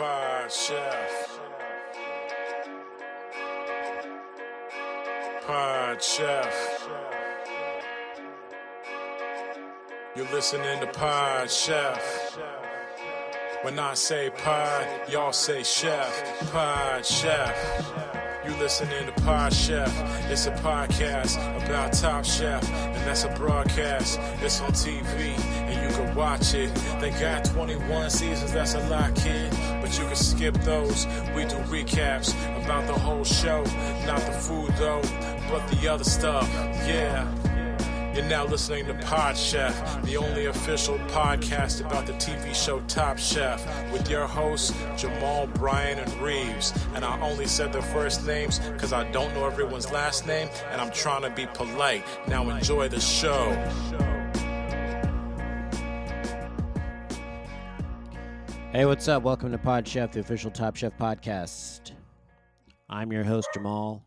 Pod Chef. Pod Chef. You're listening to Pod Chef. When I say pod, y'all say chef. Pod Chef. You listening to Pod Chef. It's a podcast about Top Chef, and that's a broadcast. It's on TV, and you can watch it. They got 21 seasons, that's a lot, kid. But you can skip those. We do recaps about the whole show. Not the food, though, but the other stuff. Yeah. You're now listening to Pod Chef, the only official podcast about the TV show Top Chef, with your hosts, Jamal, Bryan, and Reaves. And I only said their first names because I don't know everyone's last name, and I'm trying to be polite. Now enjoy the show. Hey, what's up? Welcome to Pod Chef, the official Top Chef podcast. I'm your host, Jamal.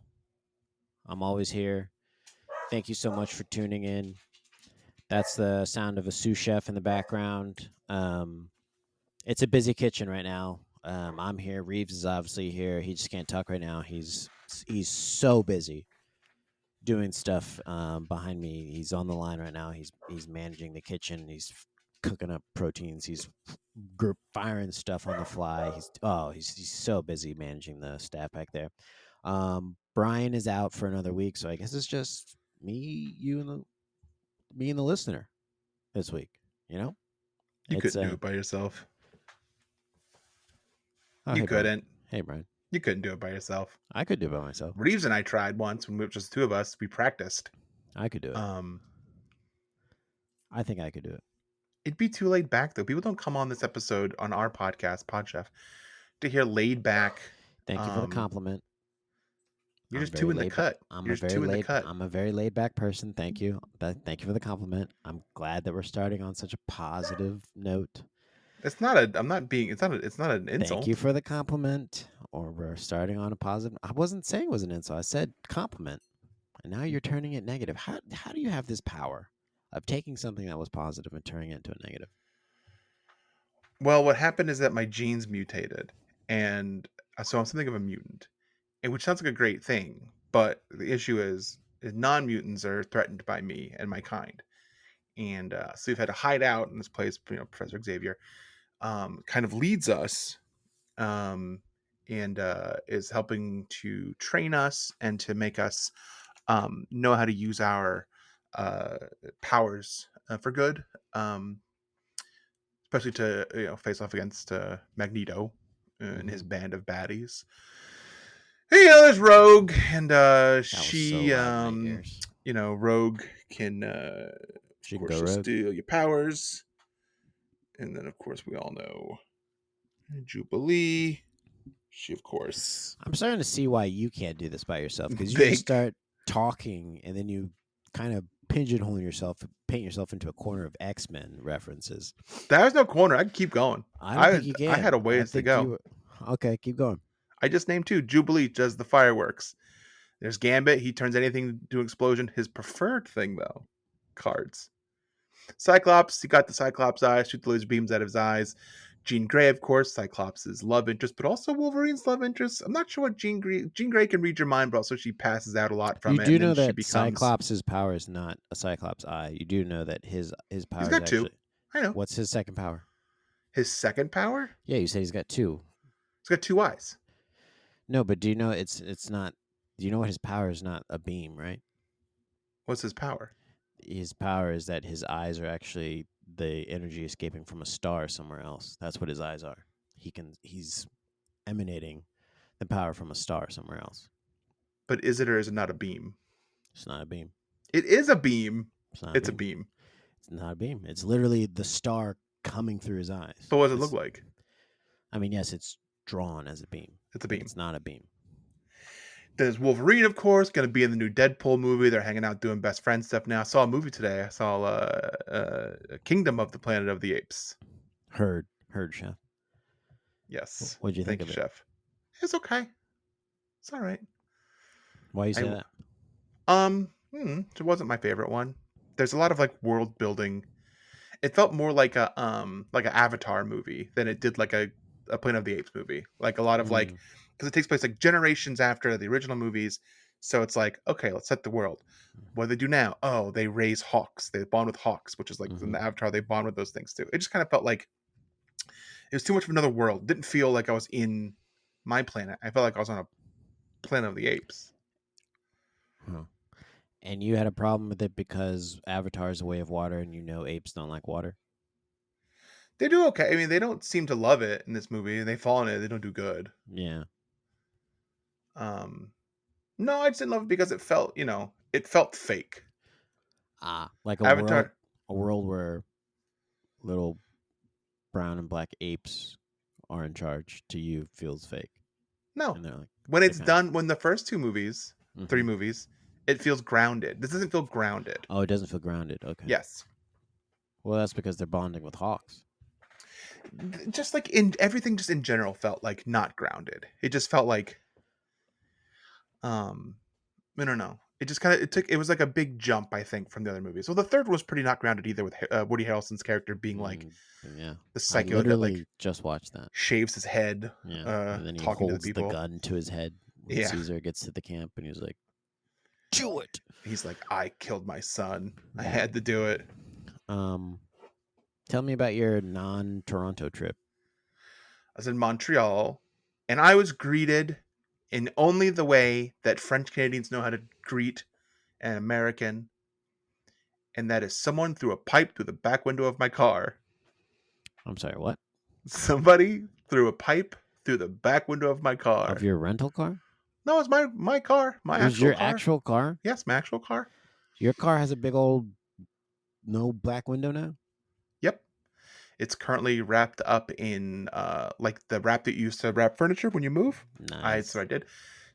I'm always here. Thank you so much for tuning in. That's the sound of a sous chef in the background. It's a busy kitchen right now. I'm here. Reaves is obviously here. He just can't talk right now. He's so busy doing stuff behind me. He's on the line right now. He's managing the kitchen. He's cooking up proteins. He's firing stuff on the fly. He's so busy managing the staff back there. Bryan is out for another week, so I guess it's just me and the listener this week. You know, you couldn't do it by yourself. Oh, you hey, couldn't. Bryan. Hey, Bryan. You couldn't do it by yourself. I could do it by myself. Reaves and I tried once when we were just two of us. We practiced. I could do it. I think I could do it. It'd be too laid back though. People don't come on this episode on our podcast, Pod Chef, to hear laid back. Thank you for the compliment. You're just too in the cut. I'm a very laid back person. Thank you. Thank you for the compliment. I'm glad that we're starting on such a positive note. It's not an insult. Thank you for the compliment. Or we're starting on a positive. I wasn't saying it was an insult. I said compliment. And now you're turning it negative. How do you have this power of taking something that was positive and turning it into a negative? Well, what happened is that my genes mutated, and so I'm something of a mutant. Which sounds like a great thing, but the issue is non-mutants are threatened by me and my kind, and so we've had to hide out in this place. Professor Xavier kind of leads us, and is helping to train us and to make us know how to use our powers for good, especially to face off against Magneto and his band of baddies. There's Rogue, and she, Rogue can, she of can course, go steal your powers. And then, of course, we all know Jubilee. She, of course. I'm starting to see why you can't do this by yourself, because you just start talking, and then you kind of pigeonhole yourself, paint yourself into a corner of X-Men references. There's no corner. I can keep going. I don't think you can. I had a ways to go. Okay, keep going. I just named two. Jubilee does the fireworks. There's Gambit. He turns anything to an explosion. His preferred thing, though, cards. Cyclops, he got the Cyclops eyes, shoot the laser beams out of his eyes. Jean Grey, of course, Cyclops' love interest, but also Wolverine's love interest. I'm not sure what Jean Grey can read your mind, but also she passes out a lot from it. You do know that Cyclops' power is not a Cyclops eye. You do know that his power he's got is actually... two. I know. What's his second power? His second power? Yeah, you said he's got two. He's got two eyes. No, but do you know it's not... Do you know what his power is? Not a beam, right? What's his power? His power is that his eyes are actually the energy escaping from a star somewhere else. That's what his eyes are. He's emanating the power from a star somewhere else. But is it or is it not a beam? It's not a beam. It is a beam. It's a beam. It's not a beam. It's literally the star coming through his eyes. But what does it look like? I mean, yes, it's drawn as a beam. It's a beam. It's not a beam. There's Wolverine, of course, going to be in the new Deadpool movie. They're hanging out doing best friend stuff now. I saw a movie today. I saw Kingdom of the Planet of the Apes. Heard, Chef. Yes. What'd you think of it? Chef? It's okay. It's all right. Why you say that? It wasn't my favorite one. There's a lot of like world building. It felt more like an Avatar movie than it did like a a Planet of the Apes movie. Like a lot of like, because it takes place like generations after the original movies. So it's like, okay, let's set the world. What do they do now? Oh, they raise hawks. They bond with hawks, which is like in the Avatar, they bond with those things too. It just kind of felt like it was too much of another world. It didn't feel like I was in my planet. I felt like I was on a Planet of the Apes. Huh. And you had a problem with it because Avatar is a way of water, and apes don't like water. They do okay. I mean, they don't seem to love it in this movie. They fall in it. They don't do good. Yeah. No, I just didn't love it because it felt, it felt fake. Like Avatar. a world where little brown and black apes are in charge to you feels fake. No. And they're like, when it's done, when the first 2 movies, 3 movies, it feels grounded. This doesn't feel grounded. Oh, it doesn't feel grounded. Okay. Yes. Well, that's because they're bonding with hawks. Just like in everything, just in general, felt like not grounded. It just felt like, I don't know. It just kind of it was like a big jump, I think, from the other movies. So the third was pretty not grounded either, with Woody Harrelson's character being like, the psycho that like just watched that, shaves his head, and then he talking holds to the people. The gun to his head when Caesar gets to the camp, and he's like, "Do it." He's like, "I killed my son. I had to do it." Tell me about your non-Toronto trip. I was in Montreal, and I was greeted in only the way that French Canadians know how to greet an American, and that is someone threw a pipe through the back window of my car. I'm sorry, what? Somebody threw a pipe through the back window of my car. Of your rental car? No, it's my car. Actual car? Yes, my actual car. Your car has a big old no black window now? Yep. It's currently wrapped up in like the wrap that you use to wrap furniture when you move. Nice. So I did.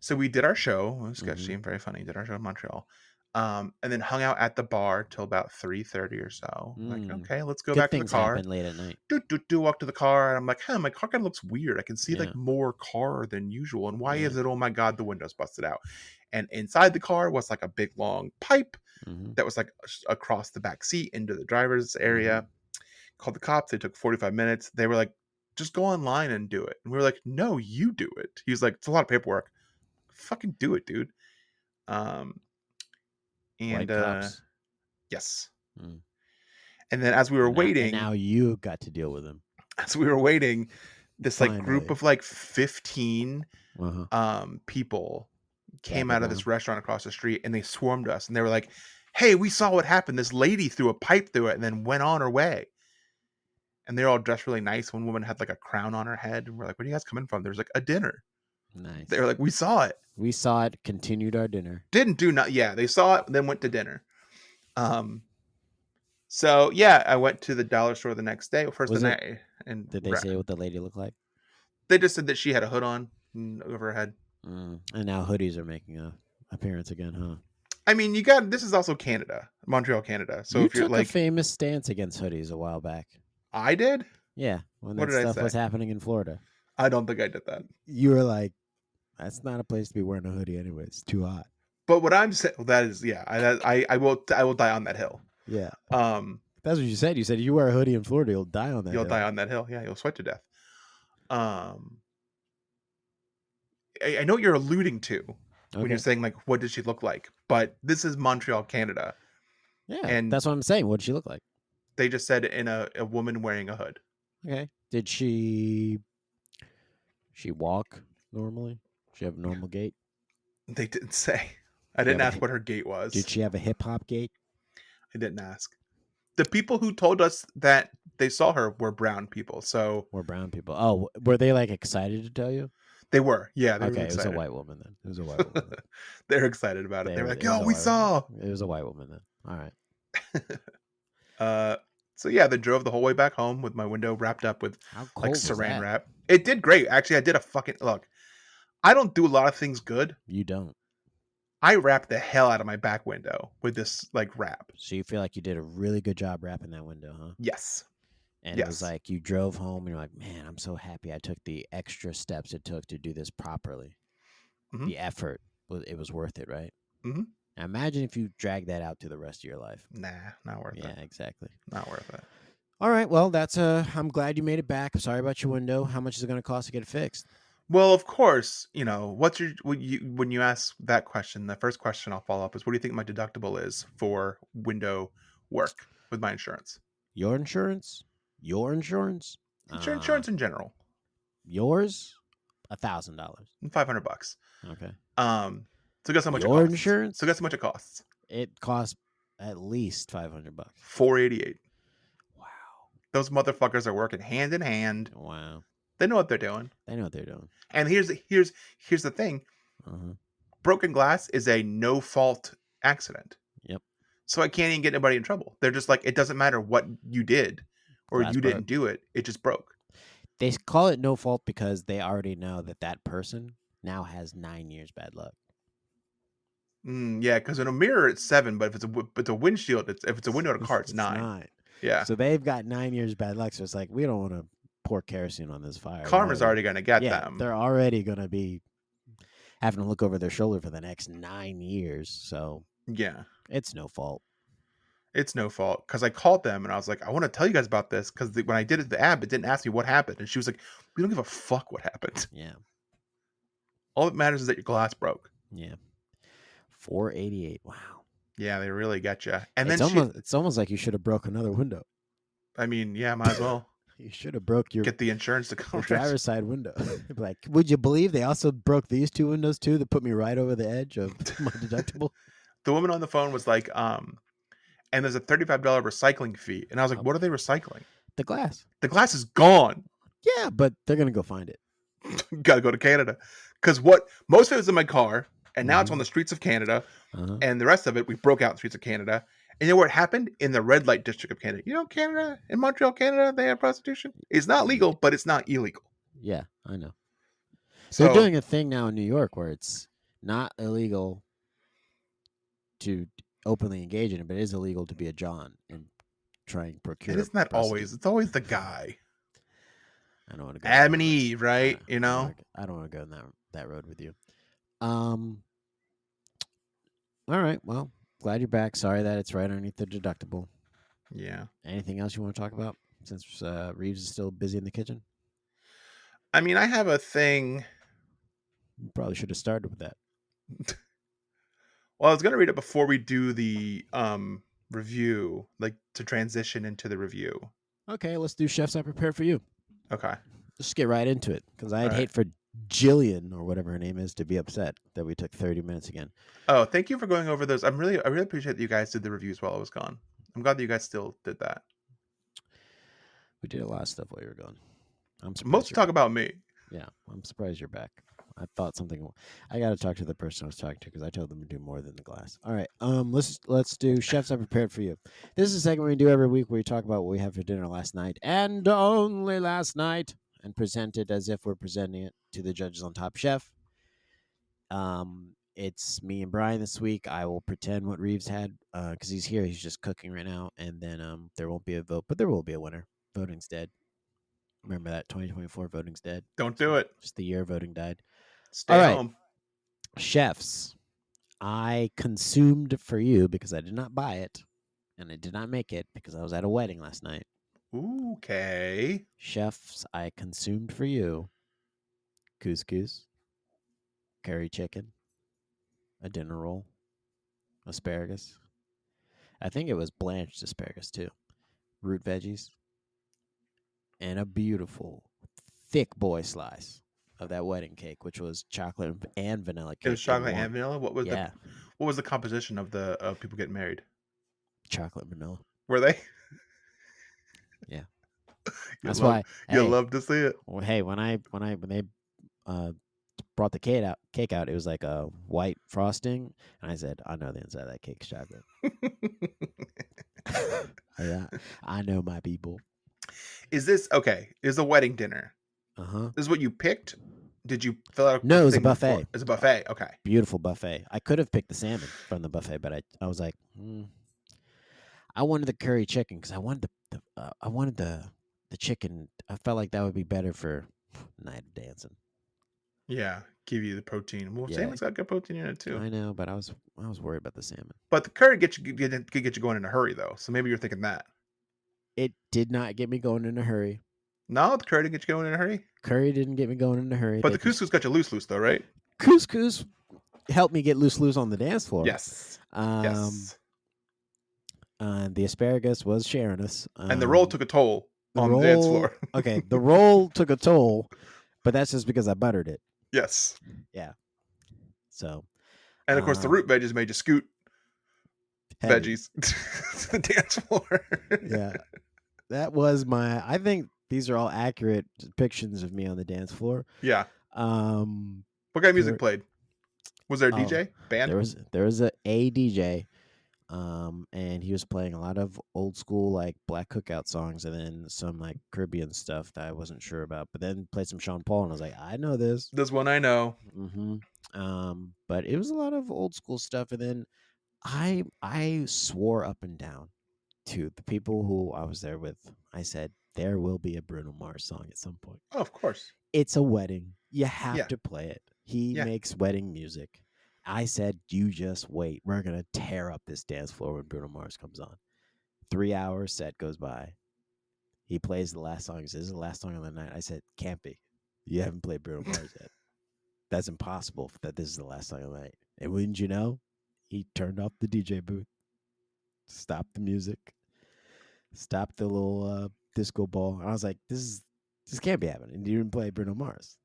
So we did our show. It was sketchy and very funny. Did our show in Montreal. And then hung out at the bar till about 3:30 or so. Like, okay, let's go back to the car. Happen late at night. Walk to the car, and I'm like, my car kind of looks weird. I can see like more car than usual. And why is it? Oh my god, the window's busted out. And inside the car was like a big long pipe that was like across the back seat into the driver's area. Called the cops. They took 45 minutes. They were like, just go online and do it. And we were like, no, you do it. He was like, it's a lot of paperwork. Fucking do it, dude. And White cops. Yes. And then as we were waiting, now you got to deal with him. As we were waiting, this like group of like 15 people came out of this restaurant across the street, and they swarmed us, and they were like, hey, we saw what happened. This lady threw a pipe through it and then went on her way. And they're all dressed really nice. One woman had like a crown on her head, and we're like, where are you guys coming from? There was like a dinner. Nice. They were like, we saw it. We saw it, continued our dinner. Didn't do not. Yeah, they saw it, then went to dinner. So yeah, I went to the dollar store the next day. First the night. And did they say what the lady looked like? They just said that she had a hood on over her head. And now hoodies are making an appearance again, huh? I mean, this is also Canada, Montreal, Canada. So if you're like a famous stance against hoodies a while back. I did? Yeah, when that stuff was happening in Florida. I don't think I did that. You were like, that's not a place to be wearing a hoodie anyway. It's too hot. But what I'm saying, that is, I will die on that hill. Yeah. That's what you said. You said you wear a hoodie in Florida, you'll die on that hill. You'll die on that hill. Yeah, you'll sweat to death. I know what you're alluding to when you're saying like, what does she look like? But this is Montreal, Canada. Yeah, and that's what I'm saying. What did she look like? They just said in a woman wearing a hood. Okay. Did she walk normally? She have a normal gait? They didn't say. I didn't ask what her gait was. Did she have a hip hop gait? I didn't ask. The people who told us that they saw her were brown people. So were brown people. Oh, were they like excited to tell you? They were. Yeah. It was a white woman then. It was a white woman. They're excited about it. They were like, "Yo, we saw." It was a white woman then. All right. So yeah, they drove the whole way back home with my window wrapped up with like saran wrap. It did great. Actually, I did a fucking look. I don't do a lot of things good. You don't. I wrapped the hell out of my back window with this like wrap. So you feel like you did a really good job wrapping that window, huh? Yes. And it was like you drove home and you're like, man, I'm so happy I took the extra steps it took to do this properly. The effort, it was worth it, right? Mm-hmm. Now imagine if you drag that out to the rest of your life. Nah, not worth it. Yeah, exactly. Not worth it. All right. Well, I'm glad you made it back. Sorry about your window. How much is it going to cost to get it fixed? Well, of course, when you ask that question, the first question I'll follow up is, what do you think my deductible is for window work with my insurance? Your insurance? Your insurance? Insurance in general, Yours? $1,000. $500. Okay. So guess how much it Your costs. insurance? So guess how much it costs. It costs at least $500. $488. Wow. Those motherfuckers are working hand in hand. Wow. They know what they're doing. They know what they're doing. And here's the thing. Uh-huh. Broken glass is a no fault accident. Yep. So I can't even get anybody in trouble. They're just like, it doesn't matter what you did or Glass you broke. didn't do it. It just broke. They call it no fault because they already know that person now has 9 years bad luck. Yeah, because in a mirror it's 7, but if it's a windshield, if it's a window in a car, it's 9. Yeah. So they've got 9 years bad luck. So it's like, we don't want to pour kerosene on this fire. Karma's already going to get them. They're already going to be having to look over their shoulder for the next 9 years. So yeah, it's no fault. It's no fault, because I called them and I was like, I want to tell you guys about this, because when I did it, the app, it didn't ask me what happened, and she was like, we don't give a fuck what happened. Yeah. All that matters is that your glass broke. Yeah. $488. Wow. Yeah, they really get you. And it's almost like you should have broke another window. I mean, yeah, might as well. You should have broke your get the insurance to the cover driver's side window. Like, would you believe they also broke these 2 windows too? That put me right over the edge of my deductible. The woman on the phone was like, and there's a $35 recycling fee, and I was like, what are they recycling? The glass. The glass is gone. Yeah, but they're gonna go find it. Got to go to Canada, because most of it was in my car, and now it's on the streets of Canada, and the rest of it we broke out in the streets of Canada. And you know where it happened? In the red light district of Canada. You know, Canada, in Montreal, Canada, they have prostitution. It's not legal, but it's not illegal. Yeah, I know. So they're doing a thing now in New York where it's not illegal to openly engage in it, but it is illegal to be a John and try and procure. And isn't that always? It's always the guy. I don't want to go. Adam and Eve, right? I don't want to go in that road with you. All right. Well, glad you're back. Sorry that it's right underneath the deductible. Yeah. Anything else you want to talk about since Reaves is still busy in the kitchen? I mean, I have a thing. You probably should have started with that. Well, I was going to read it before we do the review, like to transition into the review. Okay, let's do Chefs I Prepared for You. Okay. Let's get right into it, because I'd hate for Jillian, or whatever her name is, to be upset that we took 30 minutes again. Oh, thank you for going over those. I really appreciate that you guys did the reviews while I was gone. I'm glad that you guys still did that. We did a lot of stuff while you were gone. I'm surprised. Most talk about me. Yeah, I'm surprised you're back. I thought something. I got to talk to the person I was talking to, because I told them to do more than the glass. All right, let's do Chefs I Prepared for You. This is a segment we do every week where we talk about what we had for dinner last night, and only last night, and present it as if we're presenting it to the judges on Top Chef. It's me and Bryan this week. I will pretend what Reaves had, because he's here. He's just cooking right now, and then there won't be a vote, but there will be a winner. Voting's dead. Remember that 2024 voting's dead. Don't do it. Just the year voting died. Stay home. Chefs, I consumed for you because I did not buy it, and I did not make it because I was at a wedding last night. Okay. Chefs, I consumed for you couscous, curry chicken, a dinner roll, asparagus. I think it was blanched asparagus too. Root veggies, and a beautiful thick boy slice of that wedding cake, which was chocolate and vanilla cake. It was chocolate and vanilla. What was the composition of people getting married? Chocolate and vanilla. Were they? Yeah. That's why you'll love to see it. Well, hey, when they brought the cake out, it was like a white frosting, and I said, I know the inside of that cake's chocolate. Yeah, I know my people. Is this okay? Is a wedding dinner? This is what you picked? Did you fill out? No, it was a buffet. It's a buffet. Okay. Beautiful buffet. I could have picked the salmon from the buffet, but I was like, I wanted the curry chicken because I wanted the chicken. I felt like that would be better for night of dancing. Yeah, give you the protein. Well, salmon's got good protein in it too. I know, but I was worried about the salmon. But the curry could get you going in a hurry though. So maybe you're thinking that. It did not get me going in a hurry. No, the curry didn't get you going in a hurry. Curry didn't get me going in a hurry. But the couscous got you loose, though, right? Couscous helped me get loose on the dance floor. Yes. Yes. The asparagus was sharing us. And the roll took a toll on the dance floor. Okay, the roll took a toll, but that's just because I buttered it. Yes. Yeah. So. And of course, the root veggies made you scoot heavy. veggies to the dance floor. Yeah. That was I think these are all accurate depictions of me on the dance floor. Yeah. What kind of music played? Was there a DJ? Band? There was a DJ. And he was playing a lot of old school like black cookout songs and then some like Caribbean stuff that I wasn't sure about, but then played some Sean Paul and I was like, I know this. This one I know. But it was a lot of old school stuff, and then I swore up and down to the people who I was there with. I said, there will be a Bruno Mars song at some point. Oh, of course. It's a wedding. You have to play it. He makes wedding music. I said, you just wait. We're going to tear up this dance floor when Bruno Mars comes on. 3 hours set goes by. He plays the last song. He says, this is the last song of the night. I said, can't be. You haven't played Bruno Mars yet. That's impossible that this is the last song of the night. And wouldn't you know, he turned off the DJ booth, stopped the music, stopped the little disco ball. And I was like, this can't be happening. You didn't play Bruno Mars.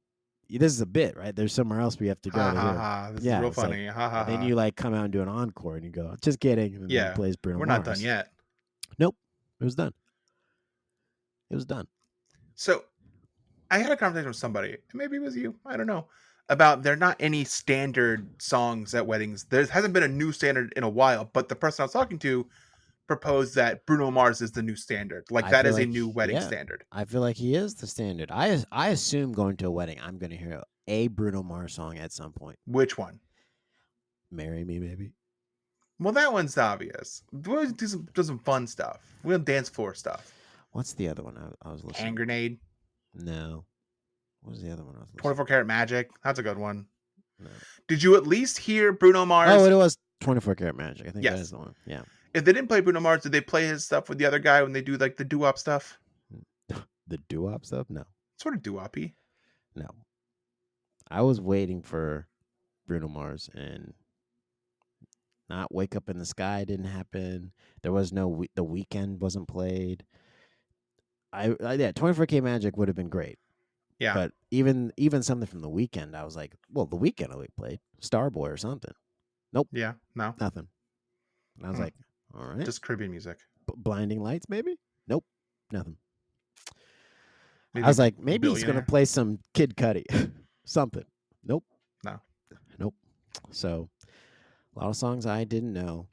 This is a bit, right? There's somewhere else we have to go to hear. This is real funny. Like, then you like come out and do an encore and you go, just kidding. And then plays Bruno Mars. We're not done yet. Nope. It was done. It was done. So I had a conversation with somebody, maybe it was you, I don't know, about there not any standard songs at weddings. There hasn't been a new standard in a while, but the person I was talking to proposed that Bruno Mars is the new standard. Like that is a new wedding standard. I feel like he is the standard. I assume going to a wedding, I'm going to hear a Bruno Mars song at some point. Which one? Marry Me, maybe. Well, that one's obvious. We'll do some fun stuff. We'll dance floor stuff. What's the other one I was listening? Hand Grenade. No. What was the other one I was listening? 24 Karat Magic. That's a good one. No. Did you at least hear Bruno Mars? Oh, it was 24 Karat Magic. I think that is the one. Yeah. If they didn't play Bruno Mars, did they play his stuff with the other guy when they do like the doo-wop stuff? The doo-wop stuff? No. Sort of doo-wop-y. No. I was waiting for Bruno Mars and not Wake Up in the Sky didn't happen. There was no The Weeknd wasn't played. 24K Magic would have been great. Yeah. But even something from The Weeknd, I was like, well, The Weeknd I played Starboy or something. Nope. Yeah. No. Nothing. And I was like, all right. Just Caribbean music. Blinding Lights, maybe? Nope. Nothing. Maybe I was like, maybe he's going to play some Kid Cudi. Something. Nope. No. Nope. So, a lot of songs I didn't know.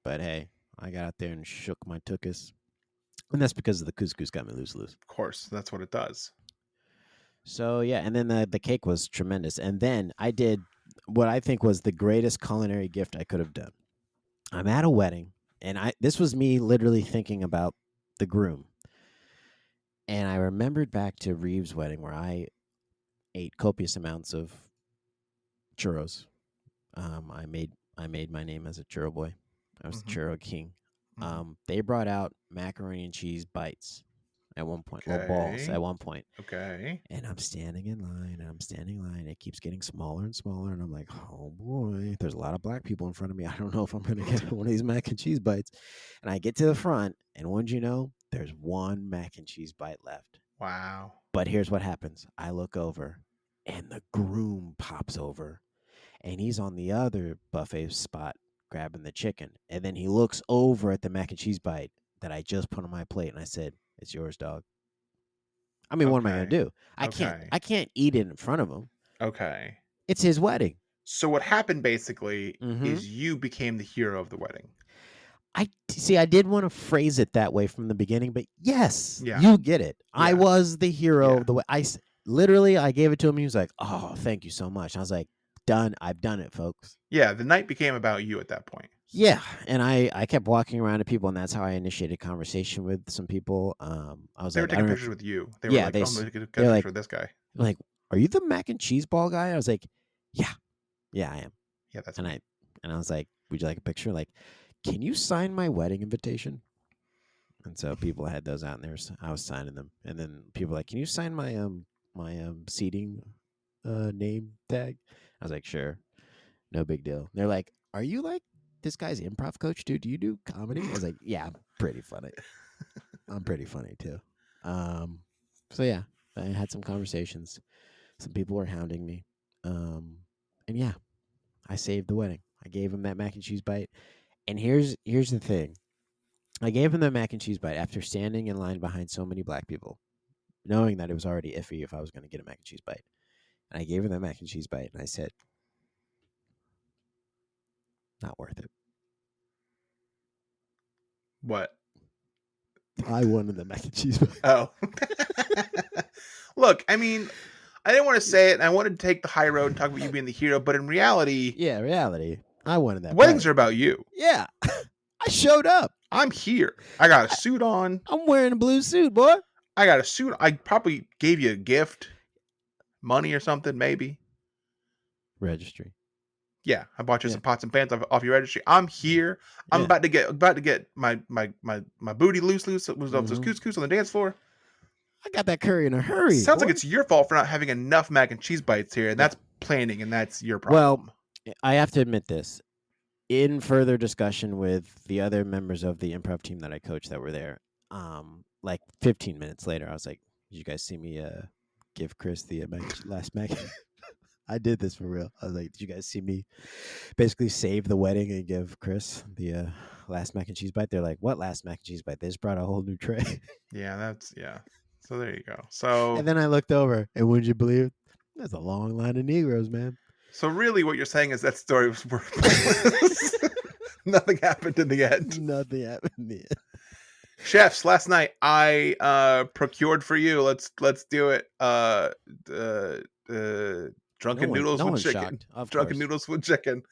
But hey, I got out there and shook my tuchus. And that's because of the couscous got me loose. Of course. That's what it does. So, yeah. And then the cake was tremendous. And then I did what I think was the greatest culinary gift I could have done. I'm at a wedding. And this was me literally thinking about the groom. And I remembered back to Reaves' wedding where I ate copious amounts of churros. I made my name as a churro boy. I was the churro king. They brought out macaroni and cheese bites at one point, little balls at one point. Okay. And I'm standing in line, It keeps getting smaller and smaller. And I'm like, oh boy, there's a lot of black people in front of me. I don't know if I'm going to get one of these mac and cheese bites. And I get to the front, and wouldn't you know, there's one mac and cheese bite left. Wow. But here's what happens. I look over, and the groom pops over, and he's on the other buffet spot grabbing the chicken. And then he looks over at the mac and cheese bite that I just put on my plate, and I said, it's yours, dog. I mean, what am I going to do? I can't eat it in front of him. Okay. It's his wedding. So what happened basically is you became the hero of the wedding. I did want to phrase it that way from the beginning, but yes, Yeah. you get it. Yeah. I was the hero Yeah. of the way. I gave it to him. He was like, "Oh, thank you so much." I was like, "Done. I've done it, folks." Yeah, the night became about you at that point. Yeah, and I kept walking around to people, and that's how I initiated conversation with some people. I was They were like, taking pictures with you. They were like, I'm going to get a picture with this guy. Like, are you the mac and cheese ball guy? I was like, yeah, I am. Yeah, that's and I was like, would you like a picture? Like, can you sign my wedding invitation? And so people had those out, and I was signing them. And then people were like, "Can you sign my seating name tag?" I was like, "Sure, no big deal." They're like, "Are you like this guy's improv coach, dude? Do you do comedy?" I was like, "Yeah, I'm pretty funny. I'm pretty funny too." So yeah, I had some conversations. Some people were hounding me, and yeah, I saved the wedding. I gave him that mac and cheese bite. And here's the thing: I gave him the mac and cheese bite after standing in line behind so many black people, knowing that it was already iffy if I was going to get a mac and cheese bite. And I gave him the mac and cheese bite, and I said, "Not worth it." What? I wanted the mac and cheese bite. Oh. Look, I mean, I didn't want to say it, and I wanted to take the high road and talk about you being the hero, but in reality, Yeah, reality. I wanted that. weddings bite. are about you. Yeah, I showed up. I'm here. I got a suit on. I'm wearing a blue suit, boy. I got a suit. I probably gave you a gift, money or something, maybe. Registry. Yeah, I bought you Yeah. some pots and pans off your registry. I'm here. I'm Yeah. about to get my booty loose off those couscous on the dance floor. I got that curry in a hurry. Sounds boy. like it's your fault for not having enough mac and cheese bites here, and that's planning, and that's your problem. Well, I have to admit this. In further discussion with the other members of the improv team that I coached that were there, like 15 minutes later, I was like, "Did you guys see me give Chris the last mac?" I did this for real. I was like, "Did you guys see me basically save the wedding and give Chris the last mac and cheese bite?" They're like, "What last mac and cheese bite? They just brought a whole new tray." Yeah. So there you go. So And then I looked over, and would you believe it? There's a long line of Negroes, man. So really, what you're saying is that story was worthless. Nothing happened in the end. Nothing happened in the end. Chefs, last night I procured for you. Let's do it. Drunken noodles with chicken. Drunken noodles with chicken.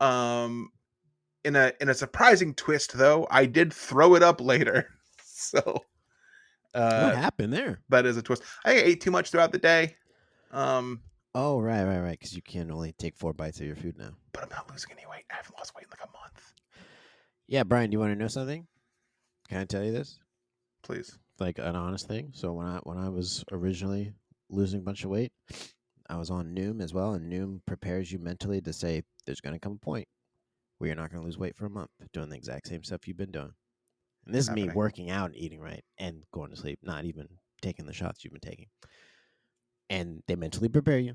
In a surprising twist, though, I did throw it up later. So what happened there? That is a twist. I ate too much throughout the day. Oh, right. Because you can only take 4 bites of your food now. But I'm not losing any weight. I haven't lost weight in like a month. Yeah, Brian, do you want to know something? Can I tell you this? Please. Like an honest thing. So when I was originally losing a bunch of weight, I was on Noom as well, and Noom prepares you mentally to say there's going to come a point where you're not going to lose weight for a month doing the exact same stuff you've been doing. And this is me working out and eating right and going to sleep, not even taking the shots you've been taking. And they mentally prepare you.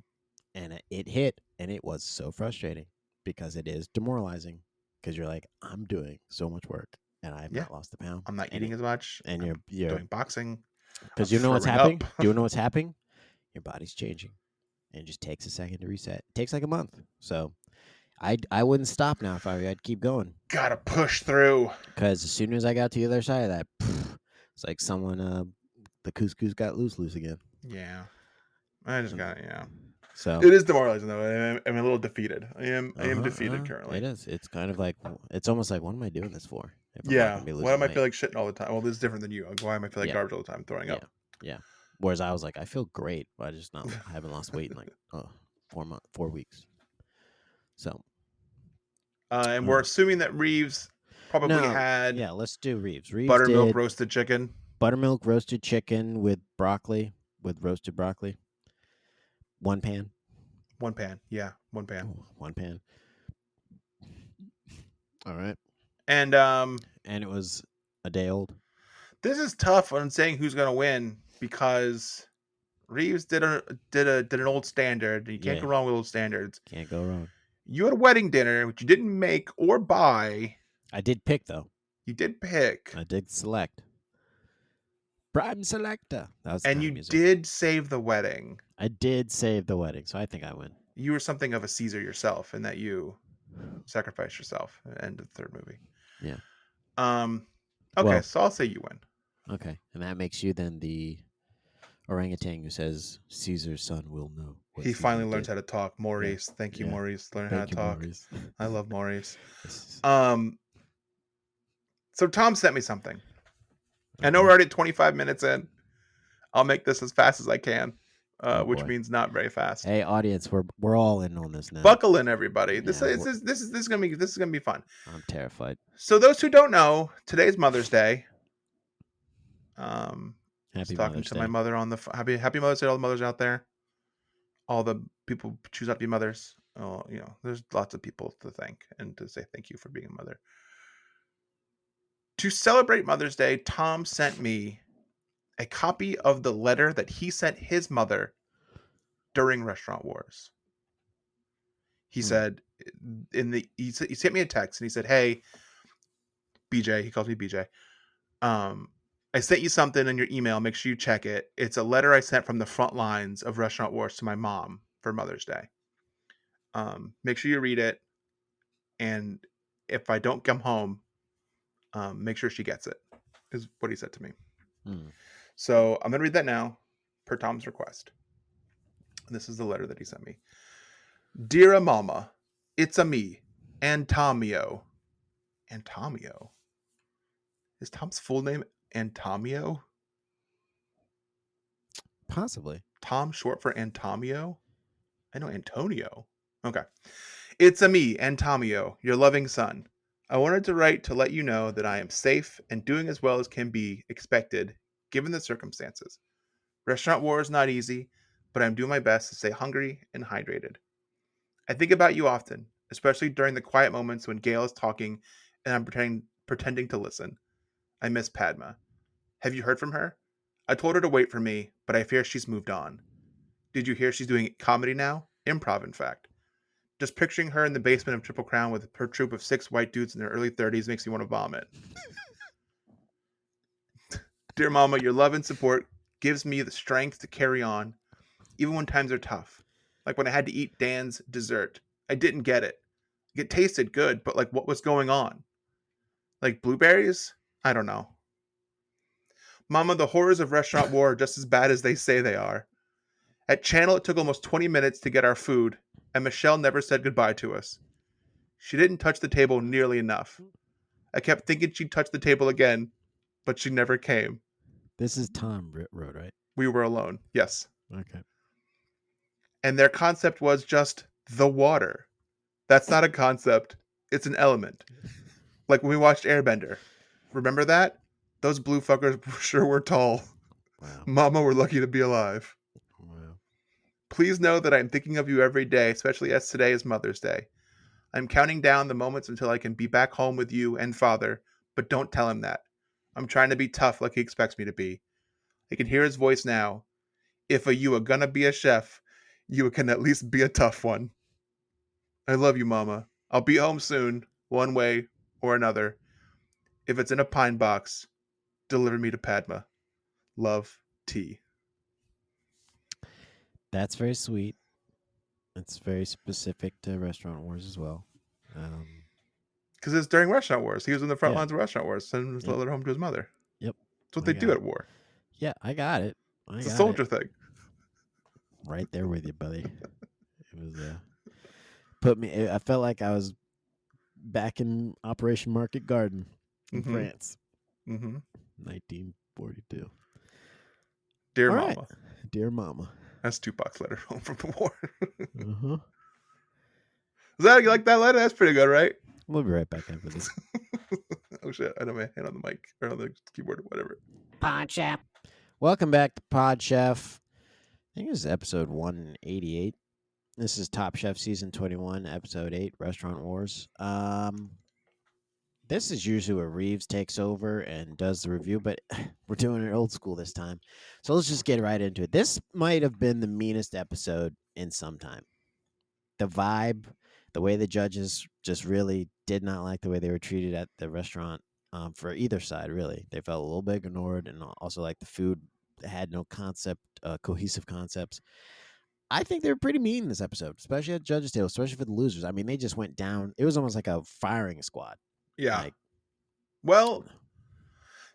And it hit, and it was so frustrating because it is demoralizing because you're like, I'm doing so much work, and I've not lost a pound. I'm not eating as much. And you're doing boxing. Because you know what's happening? Do you know what's happening? Your body's changing. And it just takes a second to reset. It takes like a month. So I wouldn't stop now if I'd keep going. Gotta push through. Because as soon as I got to the other side of that, it's like someone, the couscous got loose again. Yeah. I just got it, yeah. So it is demoralizing, though. I'm a little defeated. I am defeated currently. It is. It's kind of like, it's almost like, what am I doing this for? Yeah. Why am I feel like shitting all the time? Well, this is different than you. Why am I feel like garbage all the time, throwing up? Yeah. Whereas I was like, I feel great, but I haven't lost weight in like 4 weeks. So. And we're assuming that Reaves probably had. Yeah, let's do Reaves. Buttermilk roasted chicken. Buttermilk roasted chicken with broccoli, with roasted broccoli. 1 pan. 1 pan. Yeah, 1 pan. Oh, 1 pan. All right. And it was a day old. This is tough on saying who's going to win because Reaves did an old standard. You can't go wrong with old standards. Can't go wrong. You had a wedding dinner, which you didn't make or buy. I did pick, though. You did pick. I did select. Prime selector. And you did save the wedding. I did save the wedding, so I think I win. You were something of a Caesar yourself in that you sacrificed yourself at the end of the third movie. Yeah. Okay, so I'll say you win. Okay, and that makes you then the orangutan who says Caesar's son will know. He finally learns how to talk. Maurice. Yeah. Thank you, Maurice. Learn how to talk. Maurice. I love Maurice. So Tom sent me something. I know we're already 25 minutes in. I'll make this as fast as I can, which means not very fast. Hey, audience, we're all in on this now. Buckle in, everybody. This is gonna be fun. I'm terrified. So those who don't know, today's Mother's Day. Was Happy talking Mother's to Day. my mother on the happy Mother's Day to all the mothers out there. All the people who choose not to be mothers. Oh, there's lots of people to thank and to say thank you for being a mother. To celebrate Mother's Day, Tom sent me a copy of the letter that he sent his mother during Restaurant Wars. He said he sent me a text and he said, "Hey, BJ," he calls me BJ. I sent you something in your email. Make sure you check it. It's a letter I sent from the front lines of Restaurant Wars to my mom for Mother's Day. Make sure you read it. And if I don't come home, make sure she gets it, is what he said to me. So I'm going to read that now per Tom's request. And this is the letter that he sent me. Dear Mama, it's a me, Antomio. Antomio? Is Tom's full name Antomio? Possibly. Tom short for Antomio? I know Antonio. Okay. It's a me, Antomio, your loving son. I wanted to write to let you know that I am safe and doing as well as can be expected, given the circumstances. Restaurant war is not easy, but I'm doing my best to stay hungry and hydrated. I think about you often, especially during the quiet moments when Gail is talking and I'm pretending to listen. I miss Padma. Have you heard from her? I told her to wait for me, but I fear she's moved on. Did you hear she's doing comedy now? Improv, in fact. Just picturing her in the basement of Triple Crown with her troupe of 6 white dudes in their early 30s makes me want to vomit. Dear Mama, your love and support gives me the strength to carry on, even when times are tough. Like when I had to eat Dan's dessert. I didn't get it. It tasted good, but what was going on? Like blueberries? I don't know. Mama, the horrors of restaurant war are just as bad as they say they are. At Channel, it took almost 20 minutes to get our food, and Michelle never said goodbye to us. She didn't touch the table nearly enough. I kept thinking she'd touch the table again, but she never came. This is Tom wrote, right? We were alone. Yes. Okay. And their concept was just the water. That's not a concept. It's an element. Like when we watched Airbender. Remember that? Those blue fuckers sure were tall. Wow. Mama, we're lucky to be alive. Wow. Please know that I'm thinking of you every day, especially as today is Mother's Day. I'm counting down the moments until I can be back home with you and Father, but don't tell him that. I'm trying to be tough like he expects me to be. I can hear his voice now. If you are gonna be a chef, you can at least be a tough one. I love you, Mama. I'll be home soon, one way or another. If it's in a pine box, deliver me to Padma. Love, T. That's very sweet. It's very specific to Restaurant Wars as well. Because it's during Restaurant Wars. He was in the front Yeah. lines of Restaurant Wars, sending his letter home to his mother. Yep. That's what they do at war. Yeah, I got it. It's a soldier thing. Right there with you, buddy. It was put me. I felt like I was back in Operation Market Garden in France, 1942. Dear All Mama. right. Dear Mama. That's Tupac's letter home from the war. Uh-huh. Is that you like that letter? That's pretty good, right? We'll be right back after this. Oh shit! I don't have my hand on the mic or on the keyboard or whatever. Pod Chef. Welcome back to Pod Chef. I think this is episode 188. This is Top Chef season 21, episode 8, Restaurant Wars. This is usually where Reaves takes over and does the review, but we're doing it old school this time. So let's just get right into it. This might have been the meanest episode in some time. The vibe, the way the judges just really did not like the way they were treated at the restaurant for either side, really. They felt a little bit ignored, and also like the food had no concept, cohesive concepts. I think they were pretty mean in this episode, especially at judges' table, especially for the losers. I mean, they just went down. It was almost like a firing squad. Yeah. Well,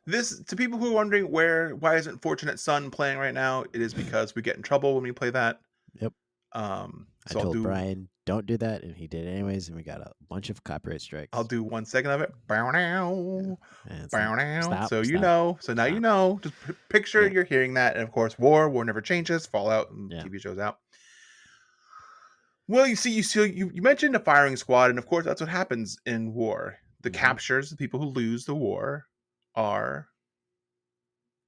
this to people who are wondering why isn't Fortunate Son playing right now? It is because we get in trouble when we play that. Yep. So I told Brian, don't do that, and he did it anyways, and we got a bunch of copyright strikes. I'll do 1 second of it. Bow now. Bow now. Stop, so you stop, know. So now stop. you know. Just picture you're hearing that, and of course, war never changes. Fallout and TV shows out. Well, you mentioned a firing squad, and of course, that's what happens in war. The captures, the people who lose the war, are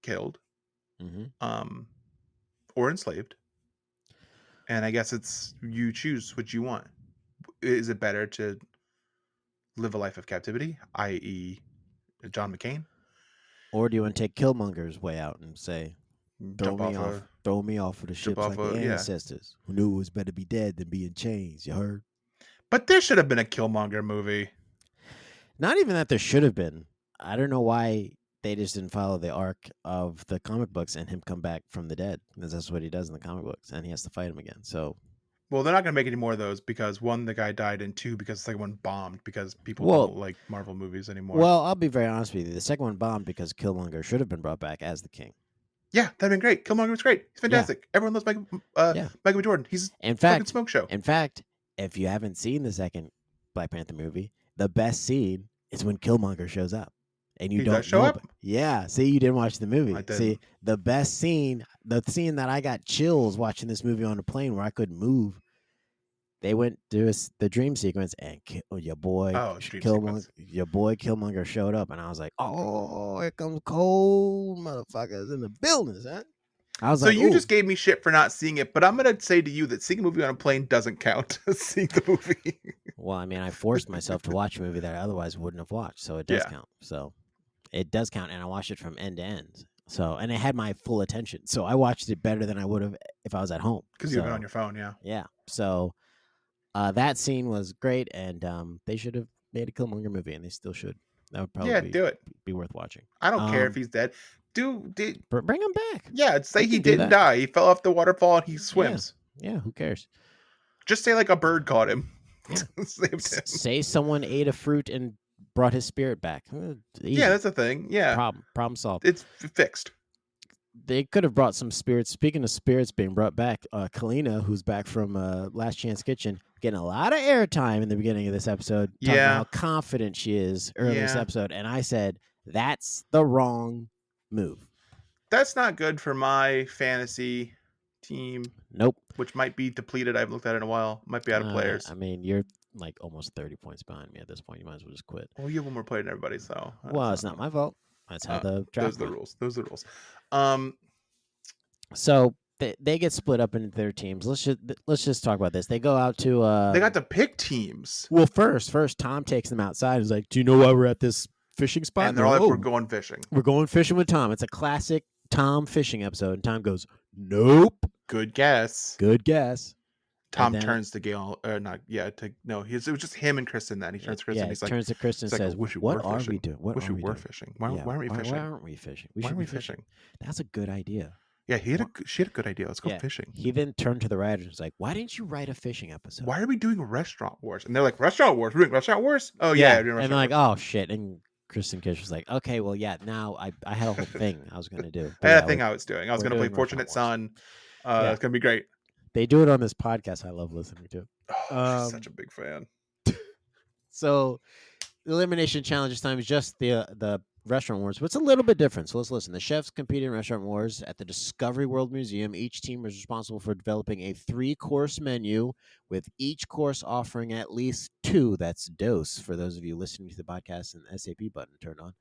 killed, Mm-hmm. or enslaved. And I guess it's you choose what you want. Is it better to live a life of captivity, i.e., John McCain, Or do you want to take Killmonger's way out and say, jump off a throw me off of the ships like the yeah? ancestors who knew it was better to be dead than be in chains? You heard? But there should have been a Killmonger movie. Not even that there should have been. I don't know why they just didn't follow the arc of the comic books and him come back from the dead, because that's what he does in the comic books, and he has to fight him again. So, Well, they're not going to make any more of those because one, the guy died, and two, because the second one bombed because people Well- don't like Marvel movies anymore. well, I'll be very honest with you. The second one bombed because Killmonger should have been brought back as the king. yeah, that'd been great. Killmonger was great. He's fantastic. Everyone loves Michael B. Jordan. He's In a fucking fact, smoke show. if you haven't seen the second Black Panther movie, the best scene is when Killmonger shows up. And you He don't does show know up? it. Yeah. See, you didn't watch the movie. I didn't. See, the best scene, the scene that I got chills watching this movie on a plane where I couldn't move. They went through the dream sequence, and your boy Killmonger showed up, and I was like, "Oh, here comes cold motherfuckers in the building, huh?" I was So like, you "Ooh." just gave me shit for not seeing it, but I'm gonna say to you that seeing a movie on a plane doesn't count as seeing the movie. Well, I mean, I forced myself to watch a movie that I otherwise wouldn't have watched, so it does count. So it does count, and I watched it from end to end. So, and it had my full attention. So I watched it better than I would have if I was at home. Because you've been on your phone, yeah. Yeah. So that scene was great, and they should have made a Killmonger movie, and they still should. That would probably do it. Be worth watching. I don't care if he's dead. Bring him back. Yeah, say They he can do didn't that. die. He fell off the waterfall and he swims. Yeah, who cares? Just say like a bird caught him. Yeah. Saved him. Say someone ate a fruit and brought his spirit back. Easy. Yeah, that's a thing. Yeah. Problem solved. It's fixed. They could have brought some spirits. Speaking of spirits being brought back, Kalina, who's back from Last Chance Kitchen, getting a lot of airtime in the beginning of this episode. Talking about how confident she is early this episode. And I said, that's the wrong move. That's not good for my fantasy team. Nope. Which might be depleted. I haven't looked at it in a while. Might be out of players. I mean, you're like almost 30 points behind me at this point. You might as well just quit. Well, you have one more player than everybody, so. Well, it's not my fault. That's how the draft Those are the rules. Those are the rules. So they get split up into their teams. Let's just talk about this. They go out to. They got to pick teams. Well, first, Tom takes them outside. And is like, "Do you know why we're at this fishing spot?" And they're all like, "We're going fishing. We're going fishing with Tom." It's a classic Tom fishing episode. And Tom goes, "Nope." Good guess. Good guess. Tom turns to Gail, it was just him and Kristen. Then he turns to Kristen. He turns to Kristen and says, "What are we doing? Wish we were fishing. Why aren't we fishing? Why aren't we fishing? Why aren't we fishing? That's a good idea." Yeah, she had a good idea. Let's go fishing. He then turned to the writers and was like, "Why didn't you write a fishing episode? Why are we doing Restaurant Wars?" And they're like, "Restaurant Wars? We're doing Restaurant Wars? Oh yeah, we're doing and Restaurant they're Wars." like, "Oh shit!" And Kristen Kish was like, "Okay, well, yeah. Now I had a whole thing I was going to do. I had a thing I was doing. I was going to play Fortunate Son. It's going to be great. They do it on this podcast. I love listening to. Oh, such a big fan. So, the elimination challenge this time is just the restaurant wars, but it's a little bit different. So let's listen. The chefs competed in restaurant wars at the Discovery World Museum. Each team was responsible for developing a 3-course menu, with each course offering at least 2. That's dose for those of you listening to the podcast and the SAP button turned on.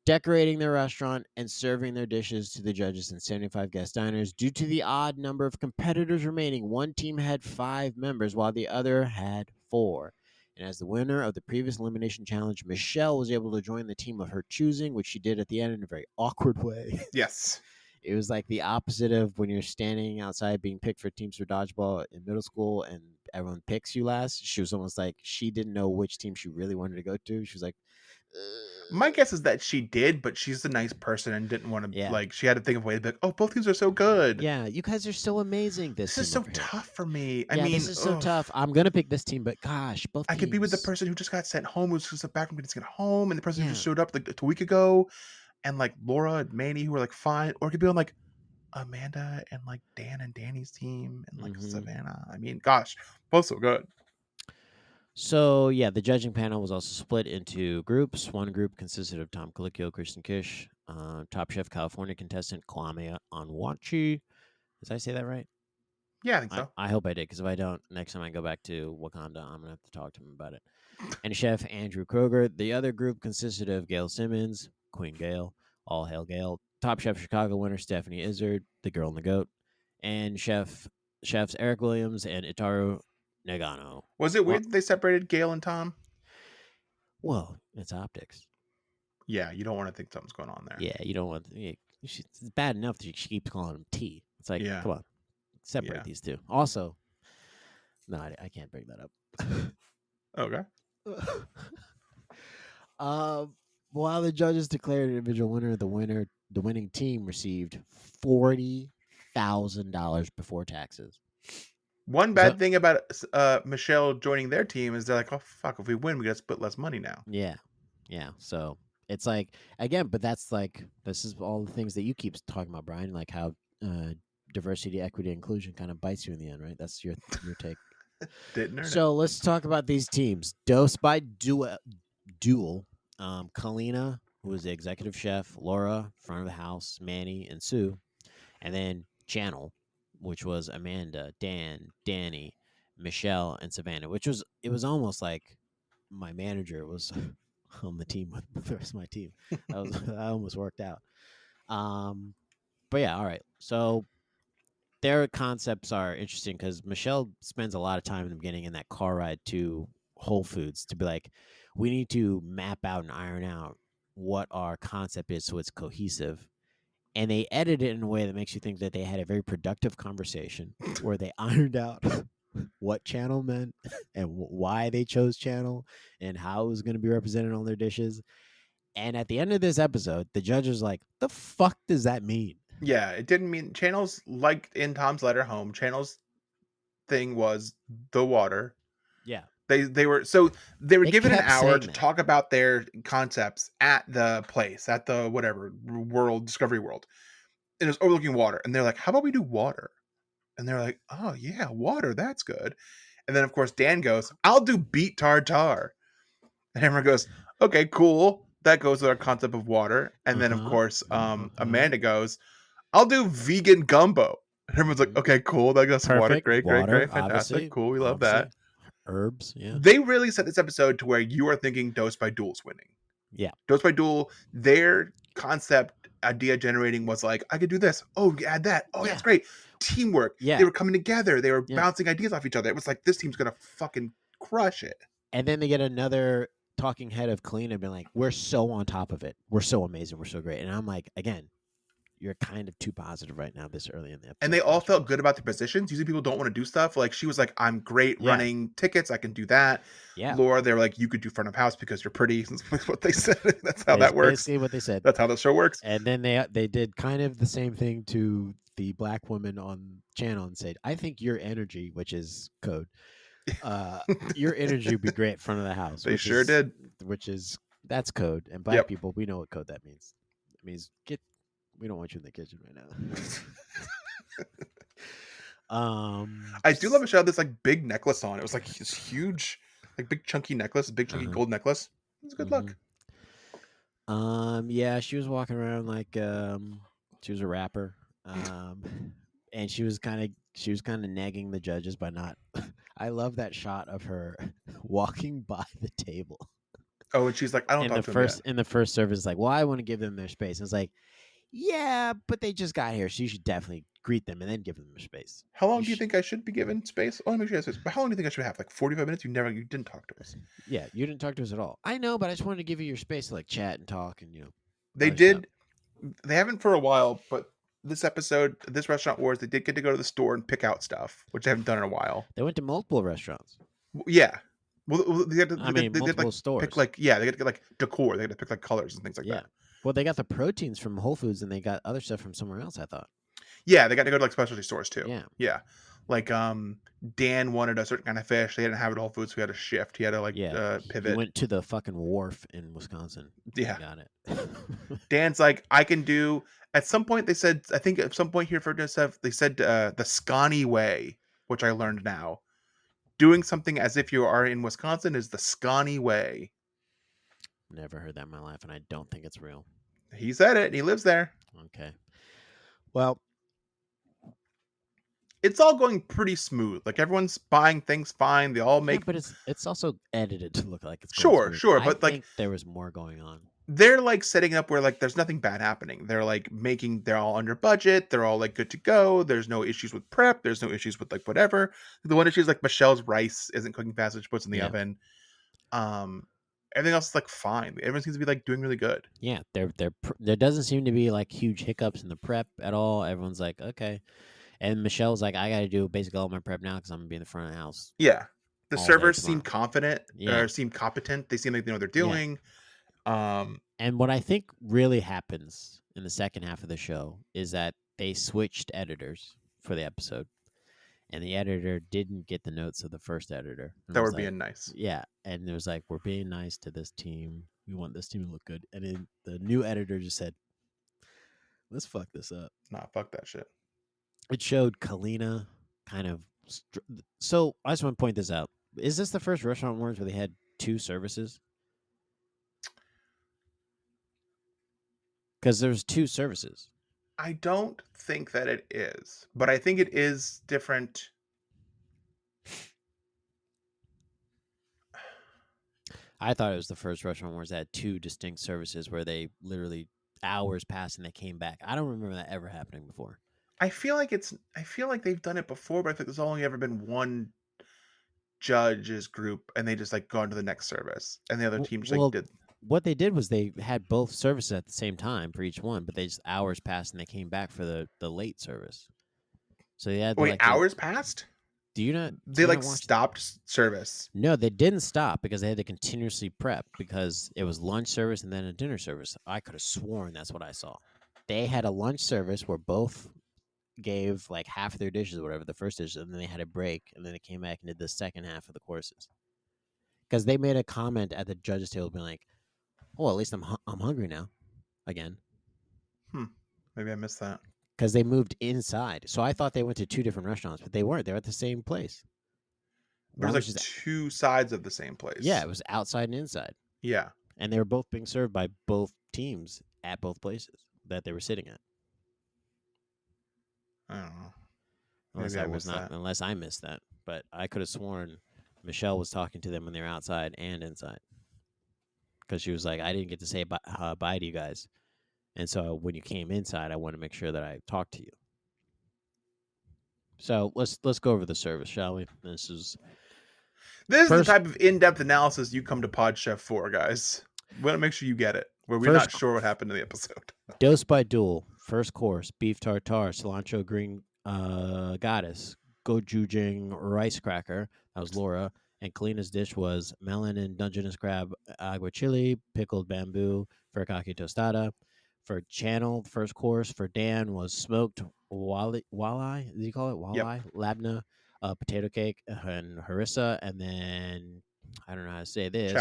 Decorating their restaurant and serving their dishes to the judges and 75 guest diners. Due to the odd number of competitors remaining, one team had 5 members while the other had 4. And as the winner of the previous elimination challenge, Michelle was able to join the team of her choosing, which she did at the end in a very awkward way. Yes. It was like the opposite of when you're standing outside being picked for teams for dodgeball in middle school and everyone picks you last. She was almost like she didn't know which team she really wanted to go to. She was like, my guess is that she did, but she's a nice person and didn't want to, she had to think of a way to be like, oh, both teams are so good. Yeah, you guys are so amazing. This is so tough for me. I mean, this is so tough. I'm going to pick this team, but gosh, both teams. I could be with the person who just got sent home, who's just back from getting home, and the person who just showed up like a week ago, and like Laura and Manny who were like fine, or it could be on like Amanda and like Dan and Danny's team and like Savannah. I mean, gosh, both so good. So, the judging panel was also split into groups. One group consisted of Tom Colicchio, Kristen Kish, Top Chef California contestant Kwame Onwachi. Did I say that right? Yeah, I think so. I hope I did, because if I don't, next time I go back to Wakanda, I'm going to have to talk to him about it. And Chef Andrew Kroger. The other group consisted of Gail Simmons, Queen Gail, All hail Gale. Top Chef Chicago winner Stephanie Izzard, the girl and the goat, and chefs Eric Williams and Itaru Nagano. Was it Well, weird that they separated Gail and Tom? well, it's optics. Yeah, you don't want to think something's going on there. Yeah, you don't want. It's bad enough that she keeps calling him T. It's like, Yeah. come on, separate Yeah. these two. Also, no, I can't bring that up. Okay. While the judges declared an individual winner, the winning team received $40,000 before taxes. One bad thing about Michelle joining their team is they're like, oh fuck, if we win, we got to split less money now. Yeah. So it's like, again, but that's like, this is all the things that you keep talking about, Brian, like how diversity, equity, inclusion kind of bites you in the end, right? That's your take. Didn't earn it. So let's talk about these teams. Dose by Duel. Kalina, who was the executive chef, Laura, front of the house, Manny, and Sue, and then Channel, which was Amanda, Dan, Danny, Michelle, and Savannah. It was almost like my manager was on the team with the rest of my team. That almost worked out. But yeah, all right. So their concepts are interesting because Michelle spends a lot of time in the beginning in that car ride to Whole Foods to be like, we need to map out and iron out what our concept is so it's cohesive. And they edit it in a way that makes you think that they had a very productive conversation where they ironed out what channel meant and why they chose channel and how it was going to be represented on their dishes. And at the end of this episode, the judge was like, the fuck does that mean? Yeah, it didn't mean Channel's, like in Tom's letter home, Channel's thing was the water. Yeah. They were given an hour to talk about their concepts at the place, at the whatever world, Discovery World. And it was overlooking water. And they're like, how about we do water? And they're like, oh yeah, water, that's good. And then of course Dan goes, I'll do beet tartare. And everyone goes, okay, cool. That goes with our concept of water. And then of course Amanda goes, I'll do vegan gumbo. And everyone's like, okay, cool. That goes water. Great, fantastic. Cool. We love that. Herbs, yeah. They really set this episode to where you are thinking Dose by Duel's winning. Yeah. Dose by Duel, their concept idea generating was like, I could do this. Oh, add that. Oh, that's great. Teamwork. Yeah. They were coming together. They were bouncing ideas off each other. It was like, this team's going to fucking crush it. And then they get another talking head of Kalina being like, we're so on top of it. We're so amazing. We're so great. And I'm like, again, you're kind of too positive right now this early in the episode. And they all felt good about their positions. Usually people don't want to do stuff. Like she was like, I'm great running tickets. I can do that. Yeah. Laura, they were like, you could do front of house because you're pretty. That's what they said. That's how that works. Basically what they said. That's how the show works. And then they did kind of the same thing to the black woman on channel and said, I think your energy, which is code, your energy would be great in front of the house. They sure did. That's code. And black people, we know what code that means. It means we don't want you in the kitchen right now. I do love a shot this like big necklace on. It was like this huge, like big chunky necklace, big chunky gold necklace. It was a good look. Yeah, she was walking around like she was a rapper. And she was kind of nagging the judges by not. I love that shot of her walking by the table. Oh, and she's like, I don't talk to them yet. In the first service, like, well, I want to give them their space. And it's like, yeah, but they just got here, so you should definitely greet them and then give them their space. How long do you think I should be given space? Oh, let me make sure I have space. But how long do you think I should have? Like 45 minutes? You didn't talk to us. Yeah, you didn't talk to us at all. I know, but I just wanted to give you your space to like chat and talk and They did. They haven't for a while, but this episode, this Restaurant Wars, they did get to go to the store and pick out stuff, which they haven't done in a while. They went to multiple restaurants. Yeah. Well, they had to, multiple stores. Pick they got to get like decor. They had to pick like colors and things like that. Well, they got the proteins from Whole Foods and they got other stuff from somewhere else, I thought. Yeah, they got to go to like specialty stores too. Yeah. Like Dan wanted a certain kind of fish. They didn't have it at Whole Foods, so he had to shift. He had to pivot. He went to the fucking wharf in Wisconsin. Yeah. Got it. Dan's like, I can do. At some point, they said, I think at some point here for stuff, they said the Scotty way, which I learned now. Doing something as if you are in Wisconsin is the Scotty way. Never heard that in my life, and I don't think it's real. He said it, and he lives there. Okay. Well, it's all going pretty smooth. Like everyone's buying things fine. They all make. Yeah, but it's also edited to look like it's going smooth. But I think there was more going on. they're like setting up where like there's nothing bad happening. They're like they're all under budget. They're all like good to go. There's no issues with prep. There's no issues with like whatever. The one issue is like Michelle's rice isn't cooking fast, which puts in the Yeah. oven. Um, Everything else is like fine. Everyone seems to be like doing really good. Yeah, there doesn't seem to be like huge hiccups in the prep at all. Everyone's like, okay. And Michelle's like, I got to do basically all my prep now because I'm gonna be in the front of the house Yeah, the all day servers seem tomorrow. confident Yeah, or seem competent. They seem like they know what they're yeah. doing. And what I think really happens in the second half of the show is that they switched editors for the episode, and the editor didn't get the notes of the first editor. And That it was were like, being nice. yeah, and it was like, we're being nice to this team. We want this team to look good. And then the new editor just said, let's fuck this up. Nah, fuck that shit. It showed Kalina kind of. So I just want to point this out. Is this the first Restaurant Wars where they had two services? Because there's two services. I don't think that it is, but I think it is different. I thought it was the first Restaurant Wars that had two distinct services where they literally hours passed and they came back. I don't remember that ever happening before. I feel like they've done it before, but I think there's only ever been one judges group, and they just like go on to the next service, and the other teams like did. What they did was they had both services at the same time for each one, but they just hours passed and they came back for the late service. So they had Wait, hours passed? Do you not? They like stopped service. No, they didn't stop because they had to continuously prep because it was lunch service and then a dinner service. I could have sworn that's what I saw. They had a lunch service where both gave like half of their dishes or whatever, the first dish, and then they had a break, and then they came back and did the second half of the courses. Because they made a comment at the judges' table being like, "Oh, at least I'm hungry now, again." Maybe I missed that. Because they moved inside, so I thought they went to two different restaurants, but they weren't. They were at the same place. There's like two sides of the same place. Yeah, it was outside and inside. Yeah, and they were both being served by both teams at both places that they were sitting at. I don't know. Unless I missed that. But I could have sworn Michelle was talking to them when they were outside and inside. Because she was like, I didn't get to say bye to you guys. And so when you came inside, I want to make sure that I talked to you. So let's go over the service, shall we? This is the type of in-depth analysis you come to PodChef for, guys. We want to make sure you get it. Where we're not sure what happened in the episode. Dose by Duel, first course, beef tartare, cilantro green goddess, gochujang rice cracker. That was Laura. And Kalina's dish was melon and Dungeness crab aguachile, pickled bamboo, furikake tostada. For Channel, first course for Dan was smoked walleye. Did you call it walleye? Yep. Labna, potato cake, and harissa. And then, I don't know how to say this.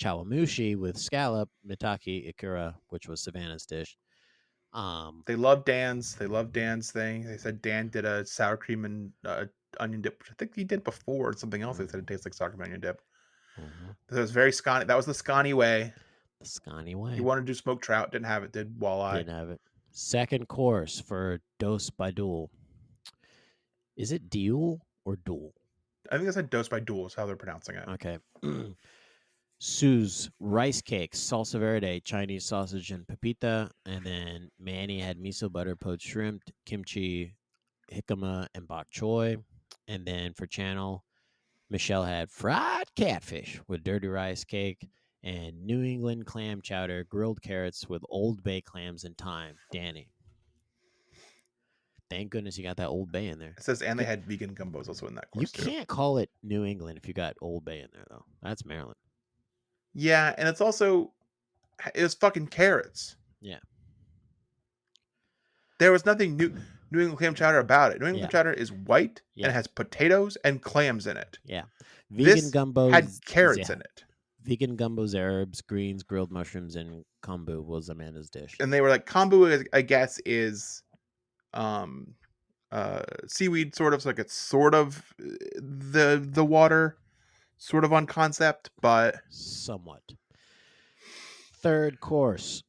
Chawamushi with scallop, mitake ikura, which was Savannah's dish. They love Dan's thing. They said Dan did a sour cream and onion dip, which I think he did before something else. They said it tastes like sour cream onion dip. Mm-hmm. It was very scotty. That was the Scotty way. The Scotty way. He wanted to do smoked trout, didn't have it. Did walleye. Didn't have it. Second course for Dose by Duel. Is it Duel or Duel? I think I said Dose by Duel is how they're pronouncing it. Okay. Sue's rice cake, salsa verde, Chinese sausage, and pepita. And then Manny had miso butter, poached shrimp, kimchi, jicama, and bok choy. And then for Channel, Michelle had fried catfish with dirty rice cake and New England clam chowder, grilled carrots with Old Bay clams and thyme. Danny. Thank goodness you got that Old Bay in there. It says, and they had vegan gumbos also in that course. You can't call it New England if you got Old Bay in there, though. That's Maryland. Yeah, and it was fucking carrots. Yeah. There was nothing New England clam chowder about it. New England chowder is white and it has potatoes and clams in it. Yeah. Vegan gumbo had carrots in it. Vegan gumbo's herbs, greens, grilled mushrooms, and kombu was Amanda's dish. And they were like, kombu, I guess, is seaweed, sort of. So like it's sort of the water, sort of on concept, but somewhat. Third course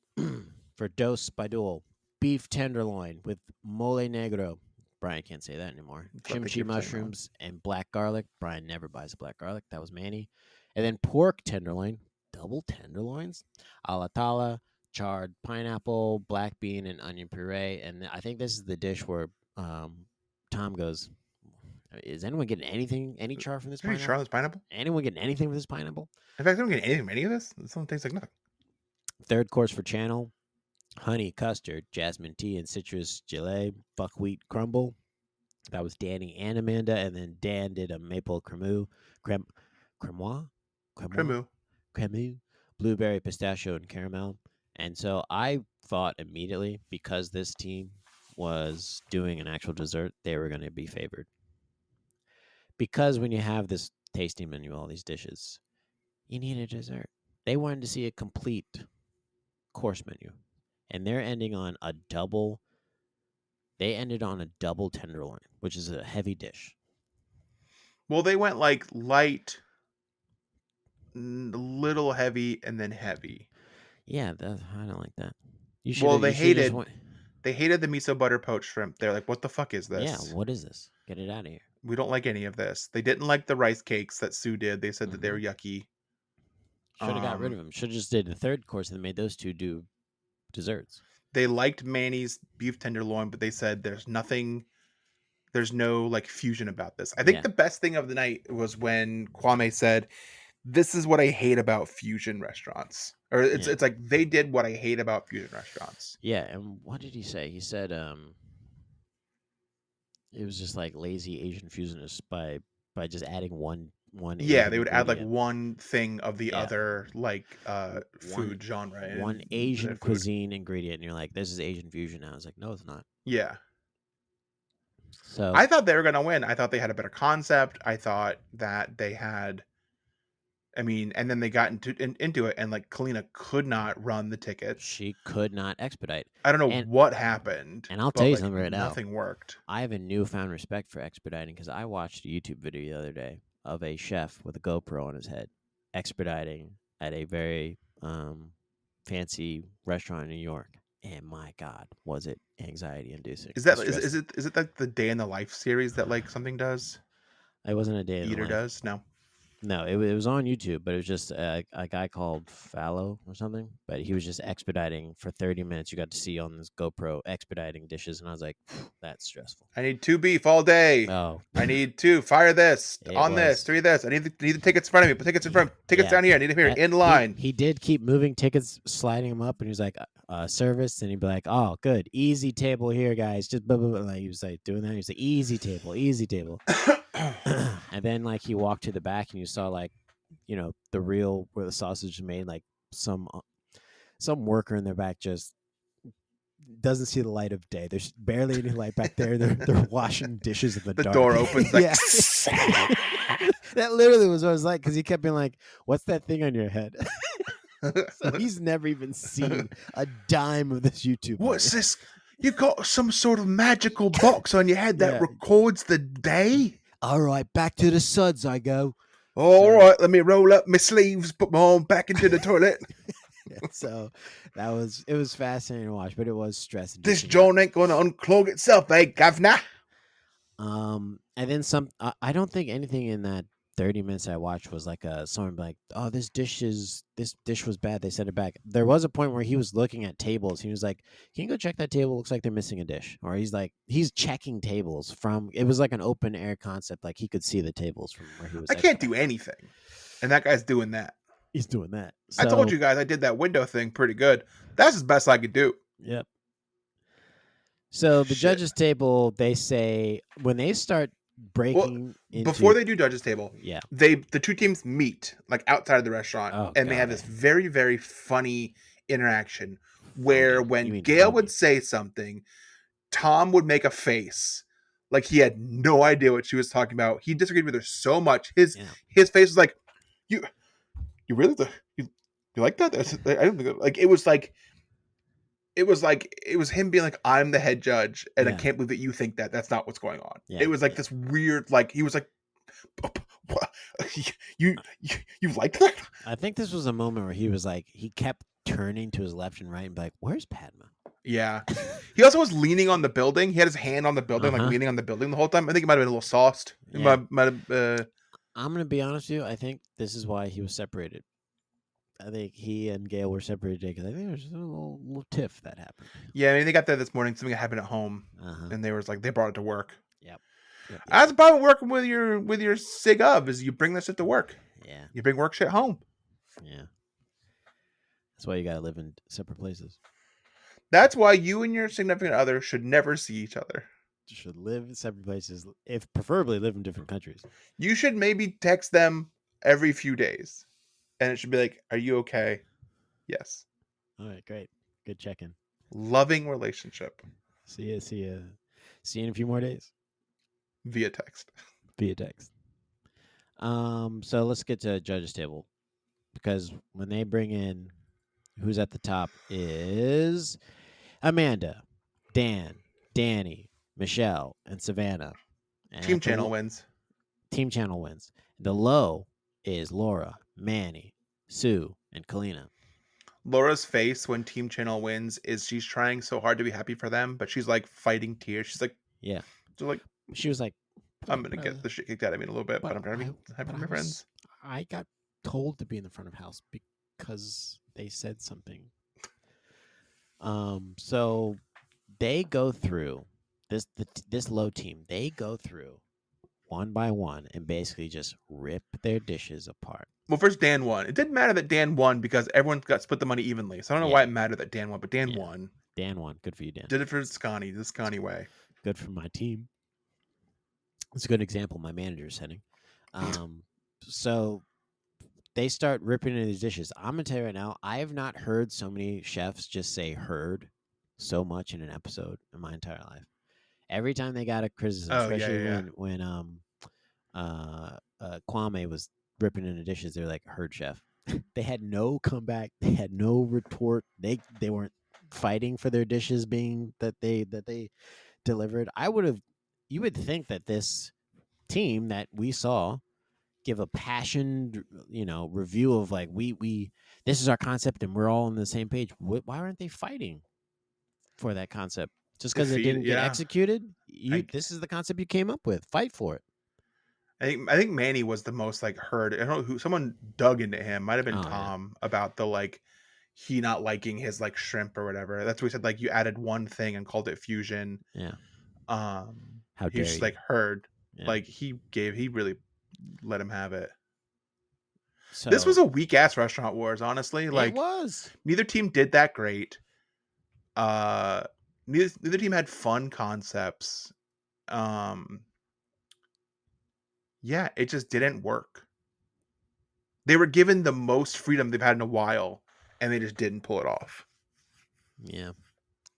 for Dose by Duel. Beef tenderloin with mole negro. Brian can't say that anymore. Kimchi mushrooms and black garlic. Brian never buys black garlic. That was Manny. And then pork tenderloin double tenderloins, alatala, charred pineapple, black bean, and onion puree. And I think this is the dish where Tom goes, "Is anyone getting anything, any char from this Pretty pineapple? Charlotte's pineapple. Anyone getting anything with this pineapple?" In fact, I don't get anything from any of this. Something tastes like nothing. Third course for Channel: honey custard, jasmine tea, and citrus gelée, buckwheat crumble. That was Danny and Amanda, and then Dan did a maple cremois, cremois, Cremu. cremu, blueberry, pistachio, and caramel. And so I thought immediately, because this team was doing an actual dessert, they were going to be favored. Because when you have this tasting menu, all these dishes, you need a dessert. They wanted to see a complete course menu, and they're ending on a double. They ended on a double tenderloin, which is a heavy dish. Well, they went like light, little heavy, and then heavy. Yeah, I don't like that. You should. Well, they hated the miso butter poached shrimp. They're like, "What the fuck is this? Yeah, what is this? Get it out of here." We don't like any of this." They didn't like the rice cakes that Sue did. They said that they were yucky. Should have got rid of them. Should have just did the third course and made those two do desserts. They liked Manny's beef tenderloin, but they said there's no like fusion about this. I think the best thing of the night was when Kwame said, "This is what I hate about fusion restaurants." Or it's like they did what I hate about fusion restaurants. Yeah, and what did he say? He said it was just like lazy Asian fusionists by just adding one Yeah, Asian they would add like ingredient. one thing of the other like food genre. One Asian cuisine ingredient, and you're like, "This is Asian fusion now." I was like, "No, it's not." Yeah. So I thought they were gonna win. I thought they had a better concept. I thought that they had, I mean, and then they got into it, and like Kalina could not run the tickets. she could not expedite. I don't know what happened. And I'll tell you like, something right now. Nothing worked. I have a newfound respect for expediting because I watched a YouTube video the other day of a chef with a GoPro on his head expediting at a very fancy restaurant in New York. And my God, was it anxiety inducing? Is it like the Day in the Life series that like something does? It wasn't a day in the Eater life. does? No, it was on YouTube, but it was just a guy called Fallow or something. But he was just expediting for 30 minutes. You got to see on this GoPro expediting dishes, and I was like, "That's stressful." I need 2 beef all day. Oh, I need 2. Fire this on this. 3 this. I need the tickets in front of me. Put tickets in front. Tickets down here. I need them here in line. He did keep moving tickets, sliding them up, and he was like, "Service," and he'd be like, "Oh, good, easy table here, guys." Just blah, blah, blah. Like, he was like doing that. He was like, "Easy table, easy table." And then like he walked to the back, and you saw like, you know, the reel where the sausage is made, like some worker in their back just doesn't see the light of day. There's barely any light back there. They're washing dishes in the dark. The door opens. Like, That literally was what it was like, because he kept being like, "What's that thing on your head?" So he's never even seen a dime of this YouTube. What's this? You got some sort of magical box on your head that records the day? All right, back to the suds I go. All right, let me roll up my sleeves, put my arm back into the toilet. So it was fascinating to watch, but it was stressing. This joint ain't going to unclog itself, eh, governor? And then some. I don't think anything in that 30 minutes I watched was like someone like, "Oh, this dish was bad. They sent it back." There was a point where he was looking at tables. He was like, "Can you go check that table? Looks like they're missing a dish." Or he's checking tables from. It was like an open air concept. Like he could see the tables from where he was. I can't do anything, and that guy's doing that. He's doing that. So, I told you guys I did that window thing pretty good. That's as best I could do. Yep. So the judges table, they say when they start breaking before they do judges table, the two teams meet like outside of the restaurant, and they have this very, very funny interaction where when Gail would say something, Tom would make a face like he had no idea what she was talking about. He disagreed with her so much. His face was like, "You really you like that?" I don't think like it was like. It was him being like, "I'm the head judge, and I can't believe that you think that. That's not what's going on." It was like this weird, like he was like, "You like that?" I think this was a moment where he was like, he kept turning to his left and right and be like, "Where's Padma?" Yeah. He also was leaning on the building. He had his hand on the building, like leaning on the building the whole time. I think it might have been a little sauced. Yeah. I'm gonna be honest with you. I think this is why he was separated. I think he and Gail were separated because I think there's a little tiff that happened. Yeah, I mean, they got there this morning. Something happened at home, Uh-huh. and they brought it to work. Yep. That's the problem working with your sig up is you bring this shit to work. Yeah. You bring work shit home. Yeah. That's why you gotta live in separate places. That's why you and your significant other should never see each other. You should live in separate places, if preferably live in different countries. You should maybe text them every few days, and it should be like, "Are you okay?" Yes. All right, great. Good check-in. Loving relationship See you. See you in a few more days via text. via text. So let's get to judges table, because when they bring in, who's at the top is Amanda, Dan, Danny, Michelle, and Savannah. And Team at the Channel wins. Team Channel wins. The low is Laura, Manny, Sue, and Kalina. Laura's face when Team Channel wins is she's trying so hard to be happy for them, but she's like fighting tears. She's like, Yeah. so like, She was like, I'm gonna get the shit kicked out of me in a little bit, but I'm trying to be happy for my friends. I got told to be in the front of house because they said something. So they go through this low team. They go through one by one and basically just rip their dishes apart. Well, first Dan won. It didn't matter that Dan won because everyone got split the money evenly. So I don't know why it mattered that Dan won, but Dan won. Dan won. Good for you, Dan. Did it for Scotty, the Scotty way. Good for my team. It's a good example my manager is setting. So they start ripping into these dishes. I'm gonna tell you right now, I have not heard so many chefs just say "heard" so much in an episode in my entire life. Every time they got a criticism, especially when Kwame was ripping into dishes, they're like, "Heard, chef." They had no comeback. They had no retort. They weren't fighting for their dishes being that they delivered. You would think that this team that we saw give a passioned, review of like we this is our concept and we're all on the same page. Why aren't they fighting for that concept? Just because it didn't get executed? This is the concept you came up with. Fight for it. I think Manny was the most like heard. I don't know who. Someone dug into him. Might have been Tom about the like he not liking his like shrimp or whatever. That's what he said. Like you added one thing and called it fusion. Yeah. How dare he just you. like heard. Yeah. Like he really let him have it. So, this was a weak ass Restaurant Wars, honestly. Like it was. Neither team did that great. Neither team had fun concepts. Yeah, it just didn't work. They were given the most freedom they've had in a while, and they just didn't pull it off. Yeah.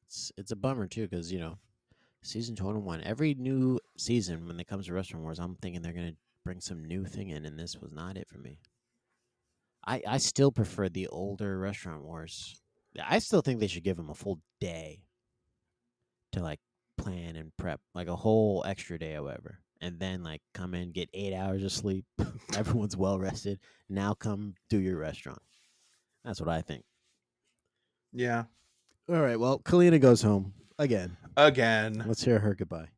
It's a bummer, too, because, season 21, every new season when it comes to Restaurant Wars, I'm thinking they're going to bring some new thing in, and this was not it for me. I still prefer the older Restaurant Wars. I still think they should give them a full day to, like, plan and prep, like a whole extra day, however. And then, like, come in, get 8 hours of sleep. Everyone's well rested. Now come do your restaurant. That's what I think. Yeah. All right. Well, Kalina goes home again. Let's hear her goodbye.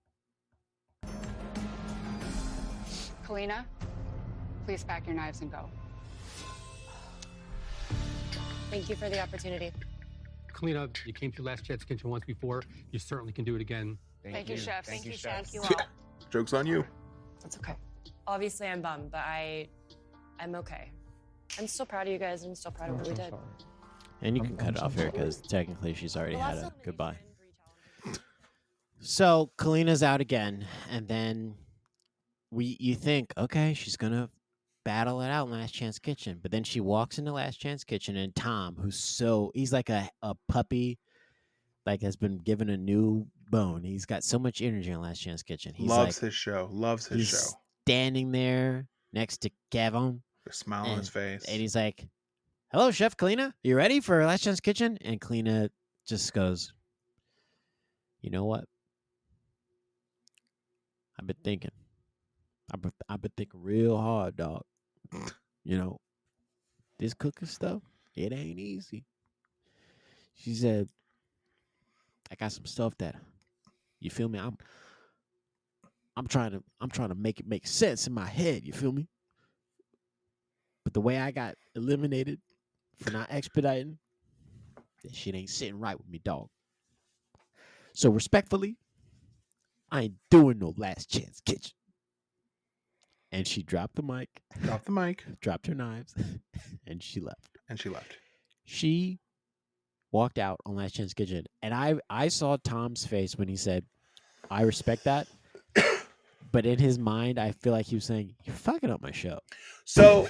Kalina, please pack your knives and go. Thank you for the opportunity. Kalina, you came to Last Chance Kitchen once before. You certainly can do it again. Thank you, chef. Thank you, chef. Thank you all. Joke's on you. That's okay. Obviously, I'm bummed, but I'm okay. I'm still proud of you guys. I'm still proud of what we did. And you can cut it off here because technically she's already had a goodbye. So Kalina's out again, and then you think, okay, she's gonna battle it out in Last Chance Kitchen, but then she walks into Last Chance Kitchen, and Tom, he's like a puppy, like has been given a new bone. He's got so much energy in Last Chance Kitchen. He loves his show. Standing there next to Kevin, a smile on his face, and he's like, "Hello, Chef Kalina. You ready for Last Chance Kitchen?" And Kalina just goes, "You know what? I've been thinking. I've been thinking real hard, dog. This cooking stuff, it ain't easy." She said, "I got some stuff that, you feel me? I'm trying to make it make sense in my head. You feel me? But the way I got eliminated for not expediting. That shit ain't sitting right with me, dog. So respectfully, I ain't doing no Last Chance Kitchen. And she dropped the mic, Drop the mic, dropped her knives, and she left. and she left. She walked out on Last Chance Kitchen, and I saw Tom's face when he said, "I respect that," but in his mind, I feel like he was saying, "You're fucking up my show." So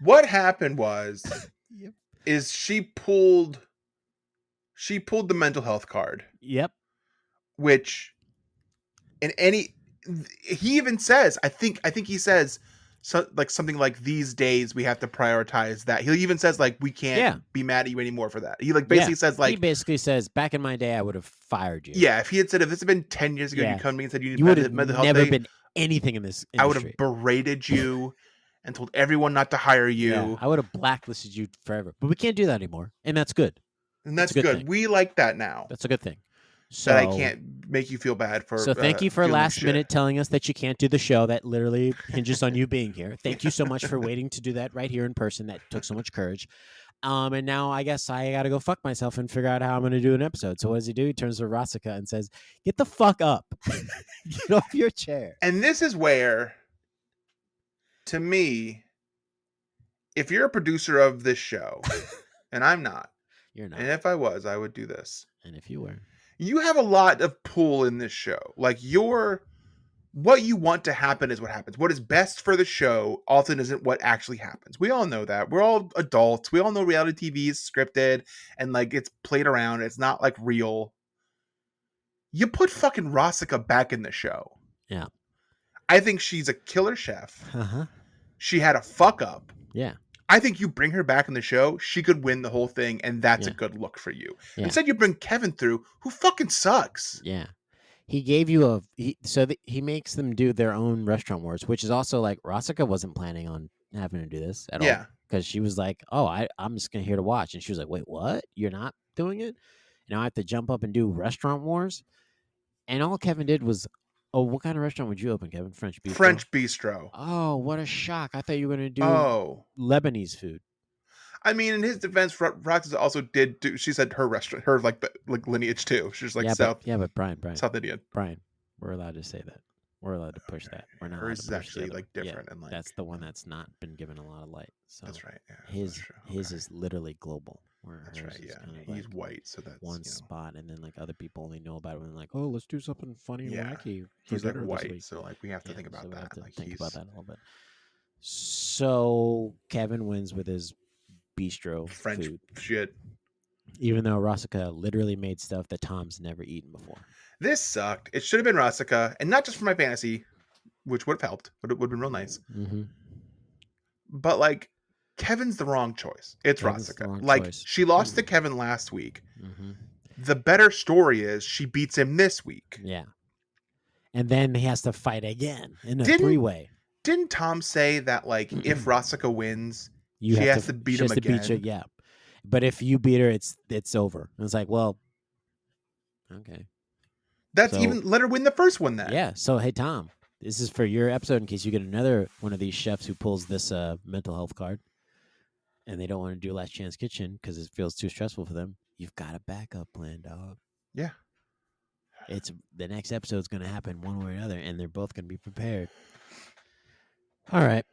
what happened was, Yep. is she pulled the mental health card, Yep. which he even says, I think he says something like, these days we have to prioritize that. He even says like, we can't be mad at you anymore for that. He like basically says like, he basically says, back in my day, I would have fired you. yeah, if he had said, if this had been 10 years ago, you come to me and said you would have mental health never day, been anything in this industry. I would have berated you and told everyone not to hire you. Yeah, I would have blacklisted you forever. But we can't do that anymore, and that's good. And that's a good good. thing. We like that now. That's a good thing. So that I can't make you feel bad for. So thank you for feeling last shit. minute telling us that you can't do the show that literally hinges on you being here. Thank you so much for waiting to do that right here in person. That took so much courage. And now I guess I got to go fuck myself and figure out how I'm going to do an episode. So what does he do? He turns to Rasika and says, "Get the fuck up. Get off your chair." And this is where, to me, if you're a producer of this show, and I'm not, You're not. and if I was, I would do this. And if you were. You have a lot of pull in this show. Like what you want to happen is what happens. What is best for the show often isn't what actually happens. We all know that. We're all adults. We all know reality TV is scripted and like it's played around. It's not like real. You put fucking Rasika back in the show. Yeah. I think she's a killer chef. Uh-huh. She had a fuck up. Yeah. I think you bring her back in the show, she could win the whole thing, and that's a good look for you. Yeah. Instead, you bring Kevin through, who fucking sucks. Yeah. He gave you he makes them do their own restaurant wars, which is also like Rasika wasn't planning on having to do this at all. Because she was like, "Oh, I'm just here to watch," and she was like, "Wait, what? You're not doing it? Now I have to jump up and do restaurant wars?" And all Kevin did was, "Oh, what kind of restaurant would you open, Kevin? French bistro." French bistro. Oh, what a shock! I thought you were going to do Lebanese food. I mean, in his defense, Roxas also did do. She said her restaurant, her like lineage too. She's like South. But Brian, South Indian. Brian, we're allowed to say that. We're allowed to push that. We're not. Hers is allowed to push actually the other like one. different and like that's the one that's not been given a lot of light. So that's right. Yeah, his is literally global. That's right. Yeah, kind of he's like white, so that's one spot, and then like other people only know about it when like, oh, let's do something funny and wacky. He's like dinner this white, week. so like we have to think about so we that. have to Like think about that a little bit. So Kevin wins with his bistro French food, shit. even though Rasika literally made stuff that Tom's never eaten before. This sucked. It should have been Rasika, and not just for my fantasy, which would have helped. Would have been real nice. Mm-hmm. But like, Kevin's the wrong choice. It's Rasika. Like choice. she lost to Kevin last week. Mm-hmm. The better story is she beats him this week. Yeah, and then he has to fight again in a three-way. Didn't Tom say that like if Rasika wins, she has to beat him again? Yeah, but if you beat her, it's over. And it's like, well, okay. That's even let her win the first one then. Yeah. So hey, Tom, this is for your episode in case you get another one of these chefs who pulls this mental health card, and they don't want to do Last Chance Kitchen because it feels too stressful for them. You've got a backup plan, dog. Yeah. It's the next episode's going to happen one way or another, and they're both going to be prepared. All right.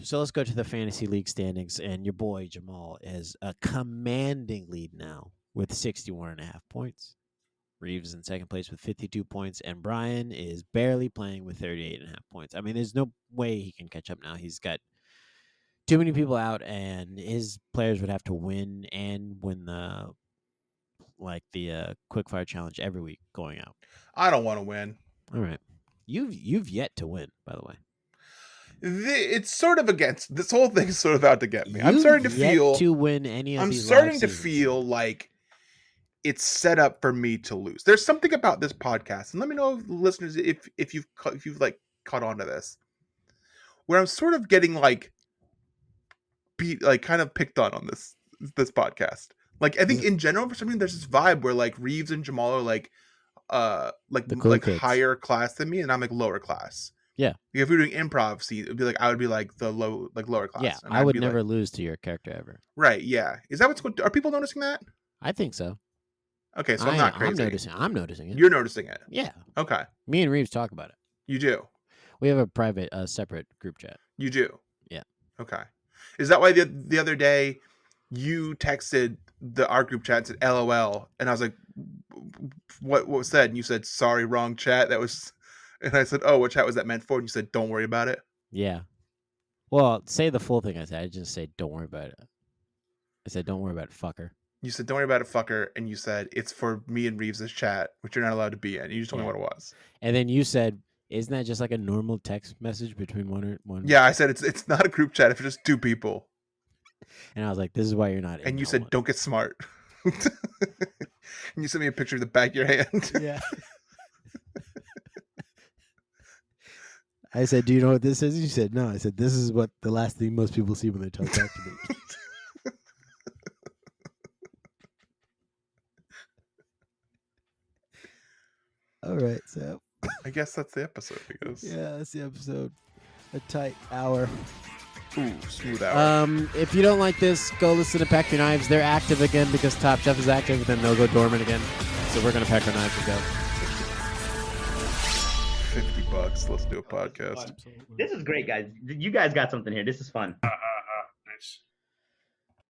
So let's go to the fantasy league standings, and your boy Jamal is a commanding lead now with 61.5 points. Reaves is in second place with 52 points, and Bryan is barely playing with 38.5 points. I mean, there's no way he can catch up now. He's got too many people out, and his players would have to win the quickfire challenge every week going out. I don't want to win. All right, you've yet to win, by the way. It's sort of against this whole thing is sort of out to get me. I'm starting to feel to win any of these. I'm starting to feel like it's set up for me to lose. There's something about this podcast, and let me know, listeners, if you've like caught on to this, where I'm sort of getting like beat, like kind of picked on this podcast. Like I think in general, for some reason, there's this vibe where like Reaves and Jamal are like cool kids. higher class than me, and I'm like lower class. Yeah. If we were doing improv scene, it'd be like I would be like the lower class. Yeah, and I I'd would be never like, lose to your character ever. right. Yeah. Is that what's going? Are people noticing that? I think so. Okay, so I'm not crazy. I'm noticing it. You're noticing it. Yeah. Okay. Me and Reaves talk about it. You do. We have a private, separate group chat. You do. Yeah. Okay. Is that why the other day you texted our group chat and said LOL, and I was like, what was said? And you said, sorry, wrong chat. That was, and I said, oh, what chat was that meant for? And you said, don't worry about it. Yeah. Well, say the full thing I said. I just say, don't worry about it. I said, don't worry about it, fucker. You said, don't worry about it, fucker. And you said, it's for me and Reeves' chat, which you're not allowed to be in. You just told me what it was. And then you said, isn't that just like a normal text message between one? Yeah, I said, it's not a group chat if it's just two people. And I was like, this is why you're not in. And you said, don't get smart. And you sent me a picture of the back of your hand. Yeah. I said, do you know what this is? You said, no. I said, this is what the last thing most people see when they talk back to me. All right, so I guess that's the episode, I guess. yeah, that's the episode. A tight hour. Ooh, smooth hour. If you don't like this, go listen to Pack Your Knives. They're active again because Top Chef is active, then they'll go dormant again. So we're gonna pack our knives and go. $50. Let's do a podcast. This is great, guys. You guys got something here. This is fun. Nice.